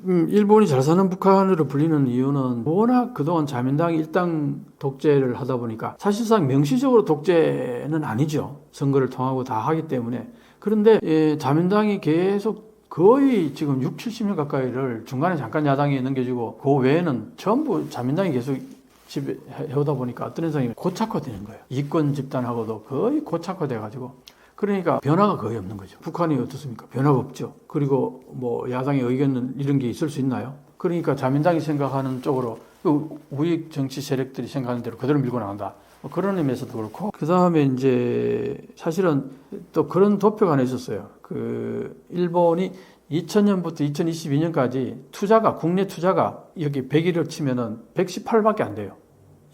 일본이 잘 사는 북한으로 불리는 이유는 워낙 그동안 자민당이 일당 독재를 하다 보니까 사실상 명시적으로 독재는 아니죠. 선거를 통하고 다 하기 때문에. 그런데 자민당이 계속 거의 지금 6, 70년 가까이를 중간에 잠깐 야당에 넘겨주고 그 외에는 전부 자민당이 계속 지배해오다 보니까 어떤 현상이 고착화되는 거예요. 이권 집단하고도 거의 고착화돼가지고 그러니까 변화가 거의 없는 거죠. 북한이 어떻습니까? 변화가 없죠. 그리고 뭐 야당의 의견은 이런 게 있을 수 있나요? 그러니까 자민당이 생각하는 쪽으로 그 우익 정치 세력들이 생각하는 대로 그대로 밀고 나간다. 뭐 그런 의미에서도 그렇고 그 다음에 이제 사실은 또 그런 도표가 하나 있었어요. 그 일본이 2000년부터 2022년까지 투자가 국내 투자가 여기 100일을 치면은 118밖에 안 돼요.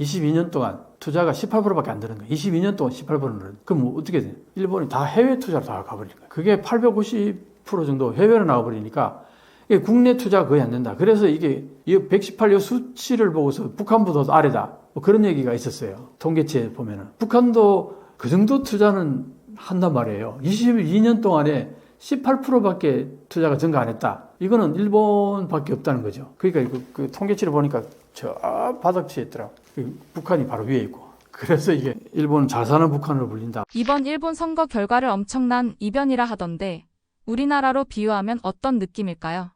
22년 동안 투자가 18%밖에 안 되는 거예요. 22년 동안 18%는. 그럼 뭐 어떻게 돼요? 일본이 다 해외 투자로 다 가버린 거예요. 그게 850% 정도 해외로 나가버리니까 이게 국내 투자가 거의 안 된다. 그래서 이게 118여 수치를 보고서 북한보다 아래다. 뭐 그런 얘기가 있었어요. 통계치에 보면은. 북한도 그 정도 투자는 한단 말이에요. 22년 동안에 18%밖에 투자가 증가 안 했다. 이거는 일본밖에 없다는 거죠. 그러니까 그 통계치를 보니까 저 바닥치에 있더라고. 북한이 바로 위에 있고. 그래서 이게 일본은 잘 사는 북한으로 불린다. 이번 일본 선거 결과를 엄청난 이변이라 하던데 우리나라로 비유하면 어떤 느낌일까요?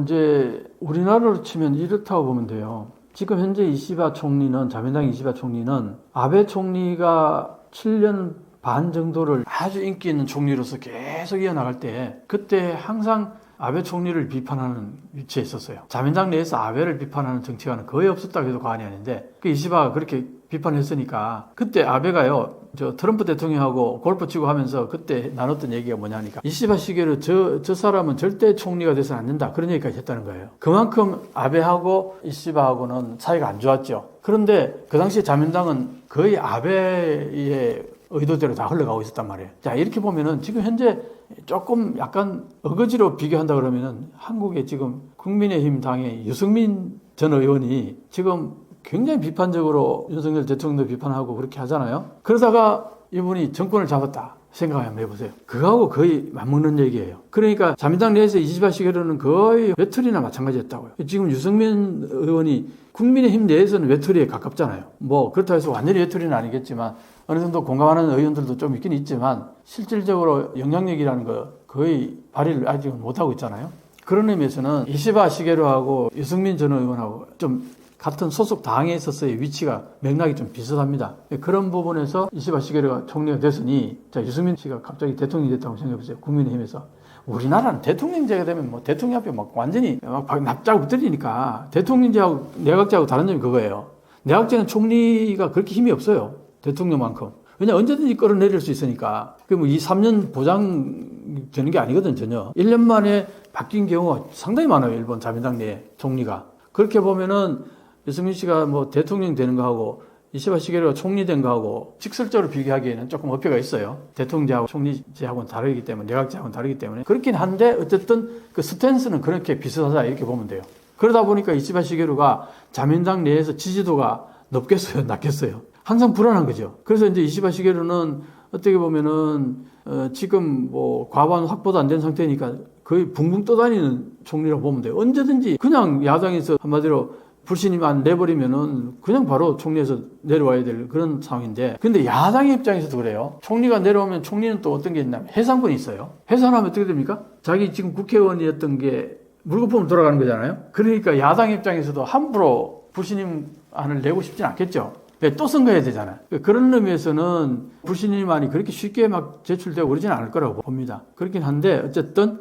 이제 우리나라로 치면 이렇다고 보면 돼요. 지금 현재 이시바 총리는 자민당 이시바 총리는 아베 총리가 7년 반 정도를 아주 인기 있는 총리로서 계속 이어나갈 때 그때 항상 아베 총리를 비판하는 위치에 있었어요. 자민당 내에서 아베를 비판하는 정치가는 거의 없었다고 해도 과언이 아닌데 그 이시바가 그렇게 비판했으니까 그때 아베가요 저 트럼프 대통령하고 골프 치고 하면서 그때 나눴던 얘기가 뭐냐니까 이시바 시계로 저 사람은 절대 총리가 돼서는 안 된다 그런 얘기까지 했다는 거예요. 그만큼 아베하고 이시바하고는 사이가 안 좋았죠. 그런데 그 당시에 자민당은 거의 아베의 의도대로 다 흘러가고 있었단 말이에요. 자, 이렇게 보면은 지금 현재 조금 약간 어거지로 비교한다 그러면은 한국의 지금 국민의힘 당의 유승민 전 의원이 지금 굉장히 비판적으로 윤석열 대통령도 비판하고 그렇게 하잖아요. 그러다가 이분이 정권을 잡았다 생각 한번 해보세요. 그거하고 거의 맞먹는 얘기예요. 그러니까 자민당 내에서 이시바 시계로는 거의 외톨이나 마찬가지였다고요. 지금 유승민 의원이 국민의힘 내에서는 외톨이에 가깝잖아요. 뭐 그렇다고 해서 완전히 외톨이는 아니겠지만 어느 정도 공감하는 의원들도 좀 있긴 있지만 실질적으로 영향력이라는 거 거의 발휘를 아직은 못하고 있잖아요. 그런 의미에서는 이시바 시게루하고 유승민 전 의원하고 좀 같은 소속 당에 있어서의 위치가 맥락이 좀 비슷합니다. 그런 부분에서 이시바 시게루가 총리가 됐으니 자 유승민 씨가 갑자기 대통령이 됐다고 생각해보세요. 국민의힘에서. 우리나라는 대통령제가 되면 뭐 대통령 앞에 막 완전히 막 납작 엎드리니까 대통령제하고 내각제하고 다른 점이 그거예요. 내각제는 총리가 그렇게 힘이 없어요. 대통령만큼. 왜냐 언제든지 끌어내릴 수 있으니까. 그뭐 2, 3년 보장되는 게 아니거든 전혀. 1년 만에 바뀐 경우가 상당히 많아요. 일본 자민당 내 총리가. 그렇게 보면은 유승민 씨가 뭐 대통령 되는 거하고 이시바 시게루가 총리 된 거하고 직설적으로 비교하기에는 조금 어폐가 있어요. 대통령제하고 총리제하고는 다르기 때문에 내각제하고는 다르기 때문에 그렇긴 한데 어쨌든 그 스탠스는 그렇게 비슷하다 이렇게 보면 돼요. 그러다 보니까 이시바 시게루가 자민당 내에서 지지도가 높겠어요, 낮겠어요. 항상 불안한 거죠. 그래서 이제 이시바 시게루는 어떻게 보면은 지금 뭐 과반 확보도 안 된 상태니까 거의 붕붕 떠다니는 총리라고 보면 돼요. 언제든지 그냥 야당에서 한마디로 불신임만 내버리면은 그냥 바로 총리에서 내려와야 될 그런 상황인데 근데 야당의 입장에서도 그래요. 총리가 내려오면 총리는 또 어떤 게 있냐면 해산권이 있어요. 해산하면 어떻게 됩니까? 자기 지금 국회의원이었던 게 물거품으로 돌아가는 거잖아요. 그러니까 야당 입장에서도 함부로 불신임안을 내고 싶진 않겠죠. 또 선거해야 되잖아요. 그런 의미에서는 불신임안이 그렇게 쉽게 막 제출되고 그러지는 않을 거라고 봅니다. 그렇긴 한데 어쨌든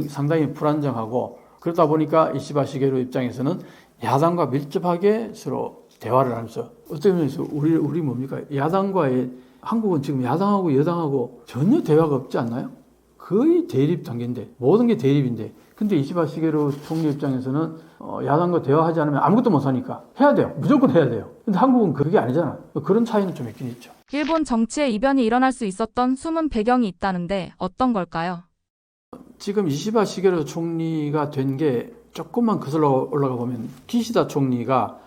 상당히 불안정하고 그러다 보니까 이시바 시게루 입장에서는 야당과 밀접하게 서로 대화를 하면서 어떻게 보면 우리 뭡니까? 야당과의 한국은 지금 야당하고 여당하고 전혀 대화가 없지 않나요? 거의 대립 단계인데 모든 게 대립인데 근데 이시바 시게루 총리 입장에서는 야당과 대화하지 않으면 아무것도 못 하니까 해야 돼요. 무조건 해야 돼요. 근데 한국은 그게 아니잖아. 그런 차이는 좀 있긴 있죠. 일본 정치에 이변이 일어날 수 있었던 숨은 배경이 있다는데 어떤 걸까요? 지금 이시바 시게루 총리가 된 게 조금만 거슬러 올라가 보면 기시다 총리가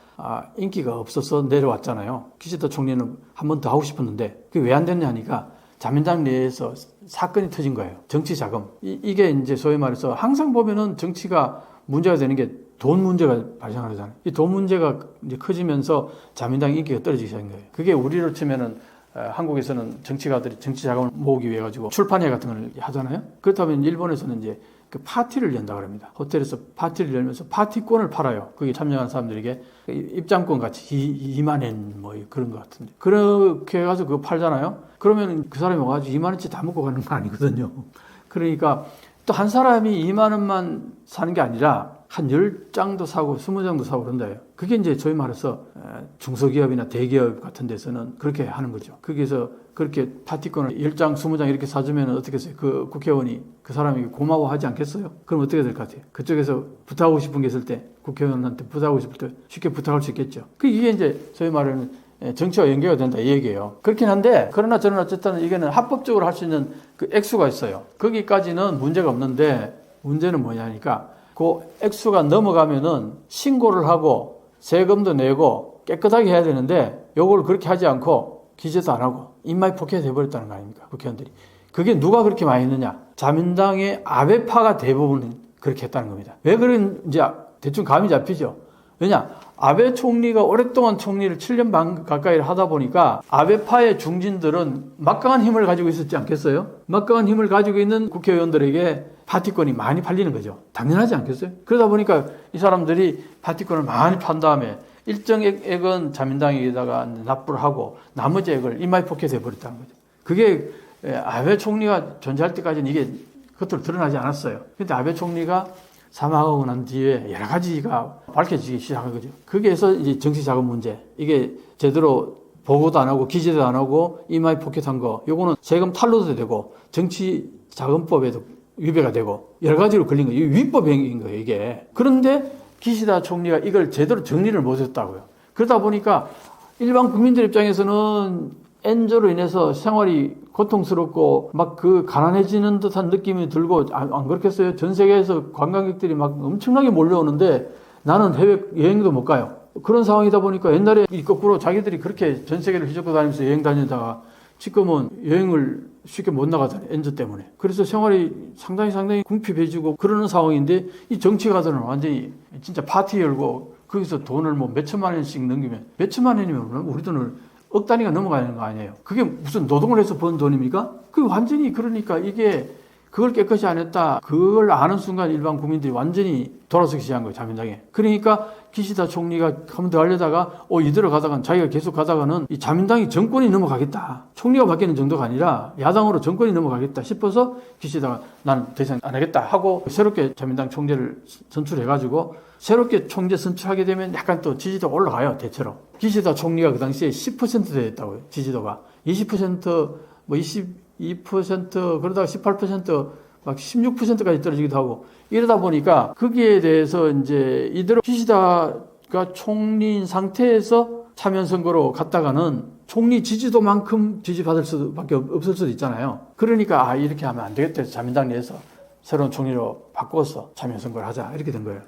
인기가 없어서 내려왔잖아요. 기시다 총리는 한 번 더 하고 싶었는데 그게 왜 안 됐냐니까 자민당 내에서 사건이 터진 거예요. 정치 자금. 이게 이제 소위 말해서 항상 보면은 정치가 문제가 되는 게 돈 문제가 발생하잖아요. 이 돈 문제가 이제 커지면서 자민당 인기가 떨어지기 시작한 거예요. 그게 우리로 치면은 한국에서는 정치가들이 정치 자금을 모으기 위해 가지고 출판회 같은 걸 하잖아요. 그렇다면 일본에서는 이제 그 파티를 연다고 합니다. 호텔에서 파티를 열면서 파티권을 팔아요. 거기 참여한 사람들에게 입장권 같이 2만 엔 뭐 그런 것 같은데. 그렇게 해가지고 그거 팔잖아요. 그러면 그 사람이 와가지고 2만 원치 다 먹고 가는 거 아니거든요. 그러니까 또 한 사람이 2만 원만 사는 게 아니라 한 10장도 사고 20장도 사고 그런다요. 그게 이제 저희 말해서 중소기업이나 대기업 같은 데서는 그렇게 하는 거죠. 거기서 그렇게 파티권을 10장, 20장 이렇게 사주면 어떻게 했어요? 그 국회의원이 그 사람이 고마워하지 않겠어요? 그럼 어떻게 될 것 같아요? 그쪽에서 부탁하고 싶은 게 있을 때 국회의원한테 부탁하고 싶을 때 쉽게 부탁할 수 있겠죠. 이게 이제 저희 말에는 정치와 연계가 된다 이 얘기예요. 그렇긴 한데 그러나 저는 어쨌든 이게는 합법적으로 할 수 있는 그 액수가 있어요. 거기까지는 문제가 없는데 문제는 뭐냐니까 그 액수가 넘어가면은 신고를 하고 세금도 내고 깨끗하게 해야 되는데 요걸 그렇게 하지 않고 기재도 안 하고 입마이 포켓 해버렸다는 거 아닙니까? 국회의원들이. 그게 누가 그렇게 많이 했느냐? 자민당의 아베파가 대부분 그렇게 했다는 겁니다. 왜 그런지 대충 감이 잡히죠? 왜냐? 아베 총리가 오랫동안 총리를 7년 반 가까이 하다 보니까 아베파의 중진들은 막강한 힘을 가지고 있었지 않겠어요? 막강한 힘을 가지고 있는 국회의원들에게 파티권이 많이 팔리는 거죠. 당연하지 않겠어요? 그러다 보니까 이 사람들이 파티권을 많이 판 다음에 일정 액은 자민당에다가 납부를 하고 나머지 액을 인마이 포켓 해버렸다는 거죠. 그게 아베 총리가 존재할 때까지는 이게 겉으로 드러나지 않았어요. 근데 아베 총리가 사망하고 난 뒤에 여러 가지가 밝혀지기 시작한 거죠. 거기에서 이제 정치자금 문제, 이게 제대로 보고도 안 하고 기재도 안 하고 이마이 포켓한 거, 요거는 세금 탈루도 되고 정치자금법에도 위배가 되고 여러 가지로 걸린 거예요. 이게 위법 행위인 거예요, 이게. 그런데 기시다 총리가 이걸 제대로 정리를 못했다고요. 그러다 보니까 일반 국민들 입장에서는 N조로 인해서 생활이 고통스럽고 막 그 가난해지는 듯한 느낌이 들고 안 그렇겠어요? 전 세계에서 관광객들이 막 엄청나게 몰려오는데 나는 해외 여행도 못 가요. 그런 상황이다 보니까 옛날에 거꾸로 자기들이 그렇게 전 세계를 휘젓고 다니면서 여행 다니다가 지금은 여행을 쉽게 못 나가잖아요. N조 때문에. 그래서 생활이 상당히 궁핍해지고 그러는 상황인데 이 정치가들은 완전히 진짜 파티 열고 거기서 돈을 뭐 몇천만 원씩 넘기면 몇천만 원이면 우리 돈을 억 단위가 넘어가는 거 아니에요. 그게 무슨 노동을 해서 번 돈입니까? 그 완전히 그러니까 이게 그걸 깨끗이 안 했다. 그걸 아는 순간 일반 국민들이 완전히 돌아서기 시작한 거예요. 자민당에. 그러니까 기시다 총리가 한 번 더 하려다가 이대로 가다가 자기가 계속 가다가는 이 자민당이 정권이 넘어가겠다. 총리가 바뀌는 정도가 아니라 야당으로 정권이 넘어가겠다 싶어서 기시다가 나는 더 이상 안 하겠다 하고 새롭게 자민당 총재를 선출해가지고 새롭게 총재 선출하게 되면 약간 또 지지도가 올라가요. 대체로. 기시다 총리가 그 당시에 10% 됐다고요. 지지도가. 20% 뭐 22% 그러다가 18% 막 16%까지 떨어지기도 하고 이러다 보니까 거기에 대해서 이제 이대로 기시다가 총리인 상태에서 참여 선거로 갔다가는 총리 지지도만큼 지지받을 수밖에 없을 수도 있잖아요. 그러니까 이렇게 하면 안 되겠다 해서 자민당 내에서 새로운 총리로 바꿔서 참여 선거를 하자 이렇게 된 거예요.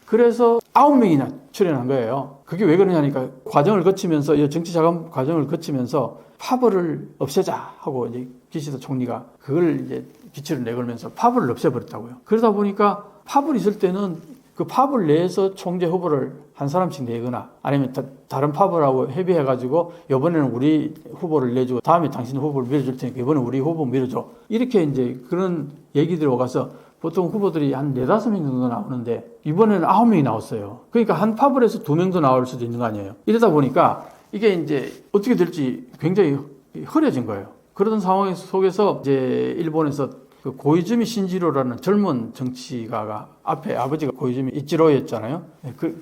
그래서 9명이나 출연한 거예요. 그게 왜 그러냐니까 과정을 거치면서 정치자금 과정을 거치면서 파벌을 없애자 하고 이제 기시다 총리가 그걸 이제 기치를 내걸면서 파벌을 없애버렸다고요. 그러다 보니까 파벌 있을 때는 그 파벌 내에서 총재 후보를 한 사람씩 내거나 아니면 다른 파벌하고 협의해가지고 이번에는 우리 후보를 내주고 다음에 당신 후보를 밀어줄 테니까 이번에 우리 후보 밀어줘. 이렇게 이제 그런 얘기들이 오가서 보통 후보들이 한 4-5명 정도 나오는데 이번에는 9명이 나왔어요. 그러니까 한 파벌에서 2명도 나올 수도 있는 거 아니에요. 이러다 보니까 이게 이제 어떻게 될지 굉장히 흐려진 거예요. 그런 상황 속에서 이제 일본에서 그 고이즈미 신지로라는 젊은 정치가가 앞에 아버지가 고이즈미 이치로였잖아요.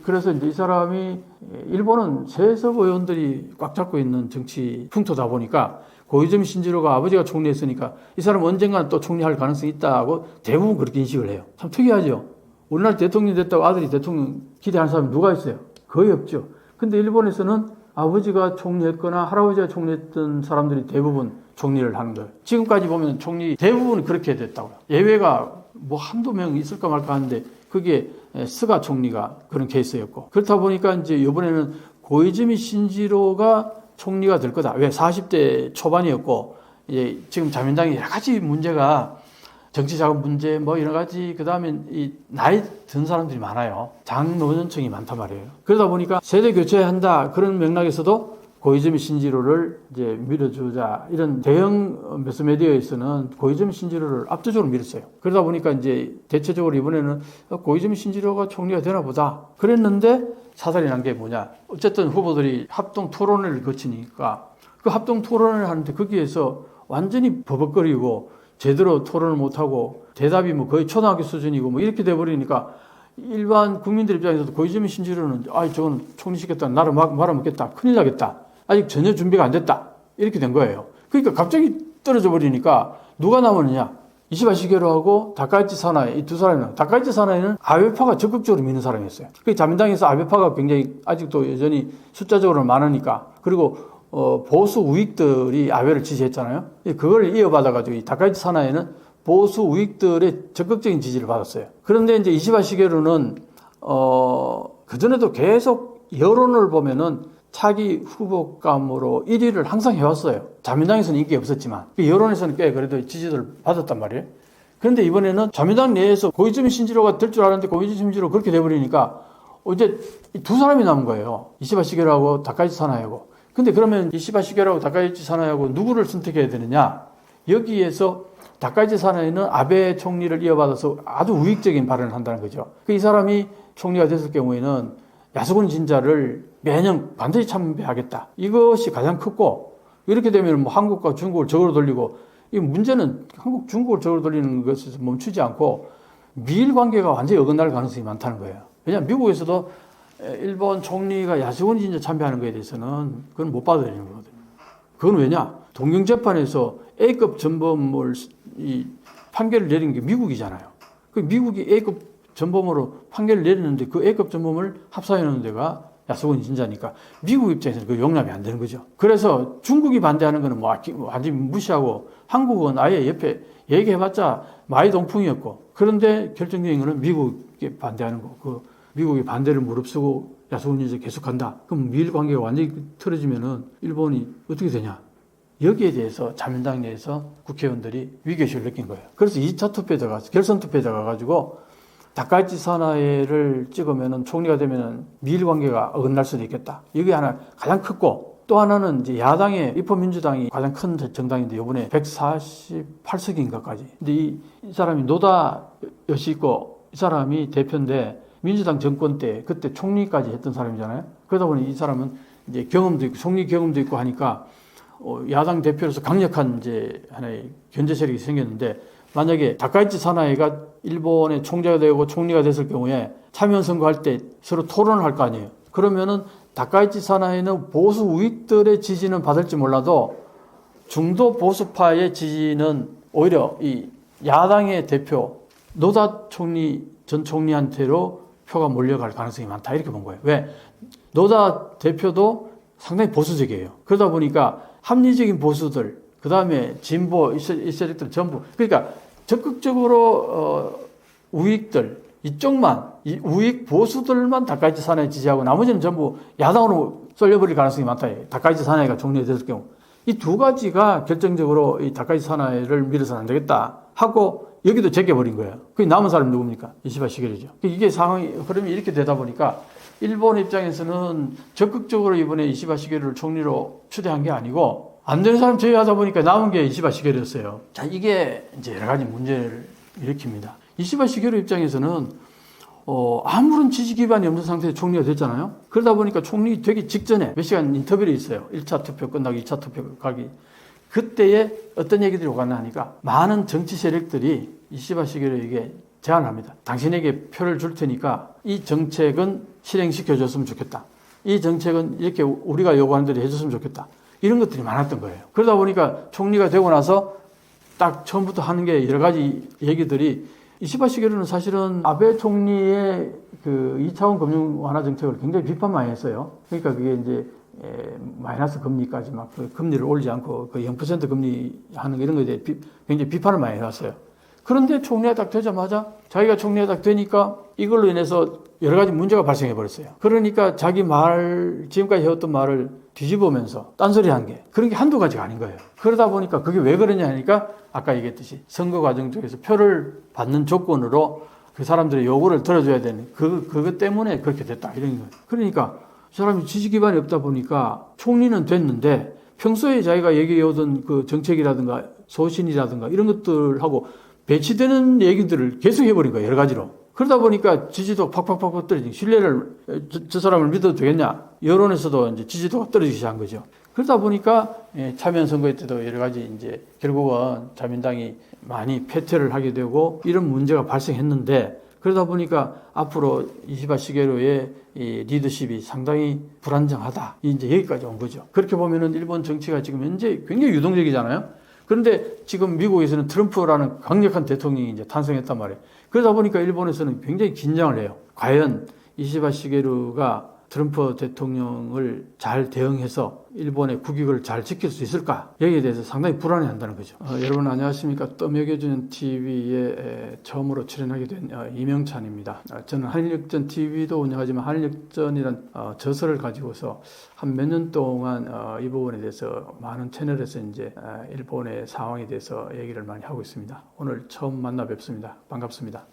그래서 이제 이 사람이 일본은 세석 의원들이 꽉 잡고 있는 정치 풍토다 보니까 고이즈미 신지로가 아버지가 총리했으니까 이 사람 언젠가는 또 총리할 가능성이 있다고 대부분 그렇게 인식을 해요. 참 특이하죠. 우리나라 대통령 됐다고 아들이 대통령 기대하는 사람이 누가 있어요? 거의 없죠. 근데 일본에서는 아버지가 총리했거나 할아버지가 총리했던 사람들이 대부분 총리를 하는 거예요. 지금까지 보면 총리 대부분 그렇게 됐다고요. 예외가 뭐 한두 명 있을까 말까 하는데 그게 스가 총리가 그런 케이스였고 그렇다 보니까 이제 이번에는 고이즈미 신지로가 총리가 될 거다. 왜? 40대 초반이었고 이제 지금 자민당이 여러 가지 문제가 정치자금 문제 뭐 여러 가지 그다음에 이 나이 든 사람들이 많아요. 장노년층이 많단 말이에요. 그러다 보니까 세대 교체한다 그런 맥락에서도 고이즈미 신지로를 이제 밀어주자 이런 대형 매스미디어에서는 고이즈미 신지로를 압도적으로 밀었어요. 그러다 보니까 이제 대체적으로 이번에는 고이즈미 신지로가 총리가 되나 보다 그랬는데 사살이 난 게 뭐냐. 어쨌든 후보들이 합동 토론회를 거치니까 그 합동 토론을 하는데 거기에서 완전히 버벅거리고 제대로 토론을 못하고 대답이 뭐 거의 초등학교 수준이고 뭐 이렇게 돼버리니까 일반 국민들 입장에서도 고이즈미 신지로는 저건 총리시켰다 나를 말아먹겠다 큰일 나겠다 아직 전혀 준비가 안 됐다 이렇게 된 거예요. 그러니까 갑자기 떨어져 버리니까 누가 남았느냐. 이시바 시게루하고 다카이치 사나이 이 두 사람은 다카이치 사나이는 아베파가 적극적으로 미는 사람이었어요. 그 자민당에서 아베파가 굉장히 아직도 여전히 숫자적으로 많으니까 그리고 보수 우익들이 아베를 지지했잖아요. 그걸 이어받아가지고 이 다카이치 사나이는 보수 우익들의 적극적인 지지를 받았어요. 그런데 이제 이시바 시게루는 그전에도 계속 여론을 보면은 차기 후보감으로 1위를 항상 해왔어요. 자민당에서는 인기 없었지만 여론에서는 꽤 그래도 지지를 받았단 말이에요. 그런데 이번에는 자민당 내에서 고이즈미 신지로가 될 줄 알았는데 고이즈미 신지로 그렇게 돼버리니까 이제 두 사람이 남은 거예요. 이시바 시게루하고 다카이치 사나이하고. 근데 그러면 이시바 시게루하고 다카이치 사나이하고 누구를 선택해야 되느냐. 여기에서 다카이치 사나이는 아베 총리를 이어받아서 아주 우익적인 발언을 한다는 거죠. 이 사람이 총리가 됐을 경우에는 야수군 진자를 매년 반드시 참배하겠다. 이것이 가장 컸고 이렇게 되면 뭐 한국과 중국을 적으로 돌리고 이 문제는 한국, 중국을 적으로 돌리는 것에서 멈추지 않고 미일 관계가 완전히 어긋날 가능성이 많다는 거예요. 왜냐하면 미국에서도 일본 총리가 야수군 진자 참배하는 것에 대해서는 그건 못 받아들이는 거거든요. 그건 왜냐? 동경재판에서 A급 전범을 이 판결을 내린 게 미국이잖아요. 그 미국이 A급 전범으로 판결을 내렸는데 그 A급 전범을 합사해 놓은 데가 야수군 진자니까 미국 입장에서는 그 용납이 안 되는 거죠. 그래서 중국이 반대하는 거는 뭐 완전히 무시하고 한국은 아예 옆에 얘기해봤자 마이동풍이었고 그런데 결정적인 거는 미국이 반대하는 거. 그 미국이 반대를 무릅쓰고 야수군 진자 계속한다. 그럼 미일 관계가 완전히 틀어지면은 일본이 어떻게 되냐? 여기에 대해서 자민당 내에서 국회의원들이 위기의식을 느낀 거예요. 그래서 2차 투표에 들어가서 결선 투표에 들어가가지고 다카이치 사나이를 찍으면은 총리가 되면은 미일 관계가 어긋날 수도 있겠다. 이게 하나 가장 컸고 또 하나는 이제 야당의 입헌민주당이 가장 큰 정당인데 이번에 148석인가까지. 근데 이 사람이 노다 요시히코 이 사람이 대표인데 민주당 정권 때 그때 총리까지 했던 사람이잖아요. 그러다 보니 이 사람은 이제 경험도 있고 총리 경험도 있고 하니까 야당 대표로서 강력한 이제 하나의 견제 세력이 생겼는데 만약에 다카이치 사나이가 일본의 총재가 되고 총리가 됐을 경우에 참여 선거할 때 서로 토론을 할 거 아니에요. 그러면은 다카이치 사나이는 보수 우익들의 지지는 받을지 몰라도 중도 보수파의 지지는 오히려 이 야당의 대표 노다 총리 전 총리한테로 표가 몰려갈 가능성이 많다 이렇게 본 거예요. 왜? 노다 대표도 상당히 보수적이에요. 그러다 보니까 합리적인 보수들 그 다음에 진보 이 세력들 전부 그러니까 적극적으로 우익들 이쪽만 이 우익 보수들만 다카이치 사나이 지지하고 나머지는 전부 야당으로 쏠려버릴 가능성이 많다. 다카이치 사나이가 총리가 됐을 경우 이 두 가지가 결정적으로 이 다카이치 사나이를 밀어서는 안 되겠다 하고 여기도 제껴버린 거예요. 그 남은 사람이 누굽니까? 이시바 시게루죠. 이게 상황이 흐름이 이렇게 되다 보니까 일본 입장에서는 적극적으로 이번에 이시바 시게루를 총리로 추대한 게 아니고 안 되는 사람 제외하다 보니까 남은 게 이시바 시게루였어요. 자, 이게 이제 여러 가지 문제를 일으킵니다. 이시바 시게루 입장에서는 아무런 지지 기반이 없는 상태에서 총리가 됐잖아요. 그러다 보니까 총리 되기 직전에 몇 시간 인터뷰를 있어요. 1차 투표 끝나고 2차 투표 가기. 그때에 어떤 얘기들이 오갔나 하니까 많은 정치 세력들이 이시바 시게루에게 제안을 합니다. 당신에게 표를 줄 테니까 이 정책은 실행시켜줬으면 좋겠다. 이 정책은 이렇게 우리가 요구하는 대로 해줬으면 좋겠다. 이런 것들이 많았던 거예요. 그러다 보니까 총리가 되고 나서 딱 처음부터 하는 게 여러 가지 얘기들이 이시바 시게루는 사실은 아베 총리의 그 2차원 금융 완화 정책을 굉장히 비판 많이 했어요. 그러니까 그게 이제 마이너스 금리까지 막 그 금리를 올리지 않고 그 0% 금리 하는 이런 거에 대해 굉장히 비판을 많이 해왔어요. 그런데 총리가 딱 되자마자 자기가 총리가 딱 되니까 이걸로 인해서 여러 가지 문제가 발생해 버렸어요. 그러니까 자기 말, 지금까지 해왔던 말을 뒤집으면서 딴소리 한 게 그런 게 한두 가지가 아닌 거예요. 그러다 보니까 그게 왜 그러냐 하니까 아까 얘기했듯이 선거 과정 중에서 표를 받는 조건으로 그 사람들의 요구를 들어줘야 되는 그것 때문에 그렇게 됐다. 이런 거예요. 그러니까 사람이 지지 기반이 없다 보니까 총리는 됐는데 평소에 자기가 얘기해오던 그 정책이라든가 소신이라든가 이런 것들하고 배치되는 얘기들을 계속 해버린 거예요. 여러 가지로. 그러다 보니까 지지도가 팍팍팍 떨어지고 신뢰를 저 사람을 믿어도 되겠냐. 여론에서도 이제 지지도가 떨어지기 시작한 거죠. 그러다 보니까 참여연 선거 때도 여러 가지 이제 결국은 자민당이 많이 패퇴를 하게 되고 이런 문제가 발생했는데 그러다 보니까 앞으로 이시바 시게루의 이 리더십이 상당히 불안정하다. 이제 여기까지 온 거죠. 그렇게 보면은 일본 정치가 지금 현재 굉장히 유동적이잖아요. 그런데 지금 미국에서는 트럼프라는 강력한 대통령이 이제 탄생했단 말이에요. 그러다 보니까 일본에서는 굉장히 긴장을 해요. 과연 이시바 시게루가 트럼프 대통령을 잘 대응해서 일본의 국익을 잘 지킬 수 있을까? 여기에 대해서 상당히 불안해한다는 거죠. 여러분 안녕하십니까? 떠먹여주는 TV에 처음으로 출연하게 된 이명찬입니다. 저는 한일역전 TV도 운영하지만 한일역전이란 저서를 가지고서 한 몇 년 동안 이 부분에 대해서 많은 채널에서 이제 일본의 상황에 대해서 얘기를 많이 하고 있습니다. 오늘 처음 만나 뵙습니다. 반갑습니다.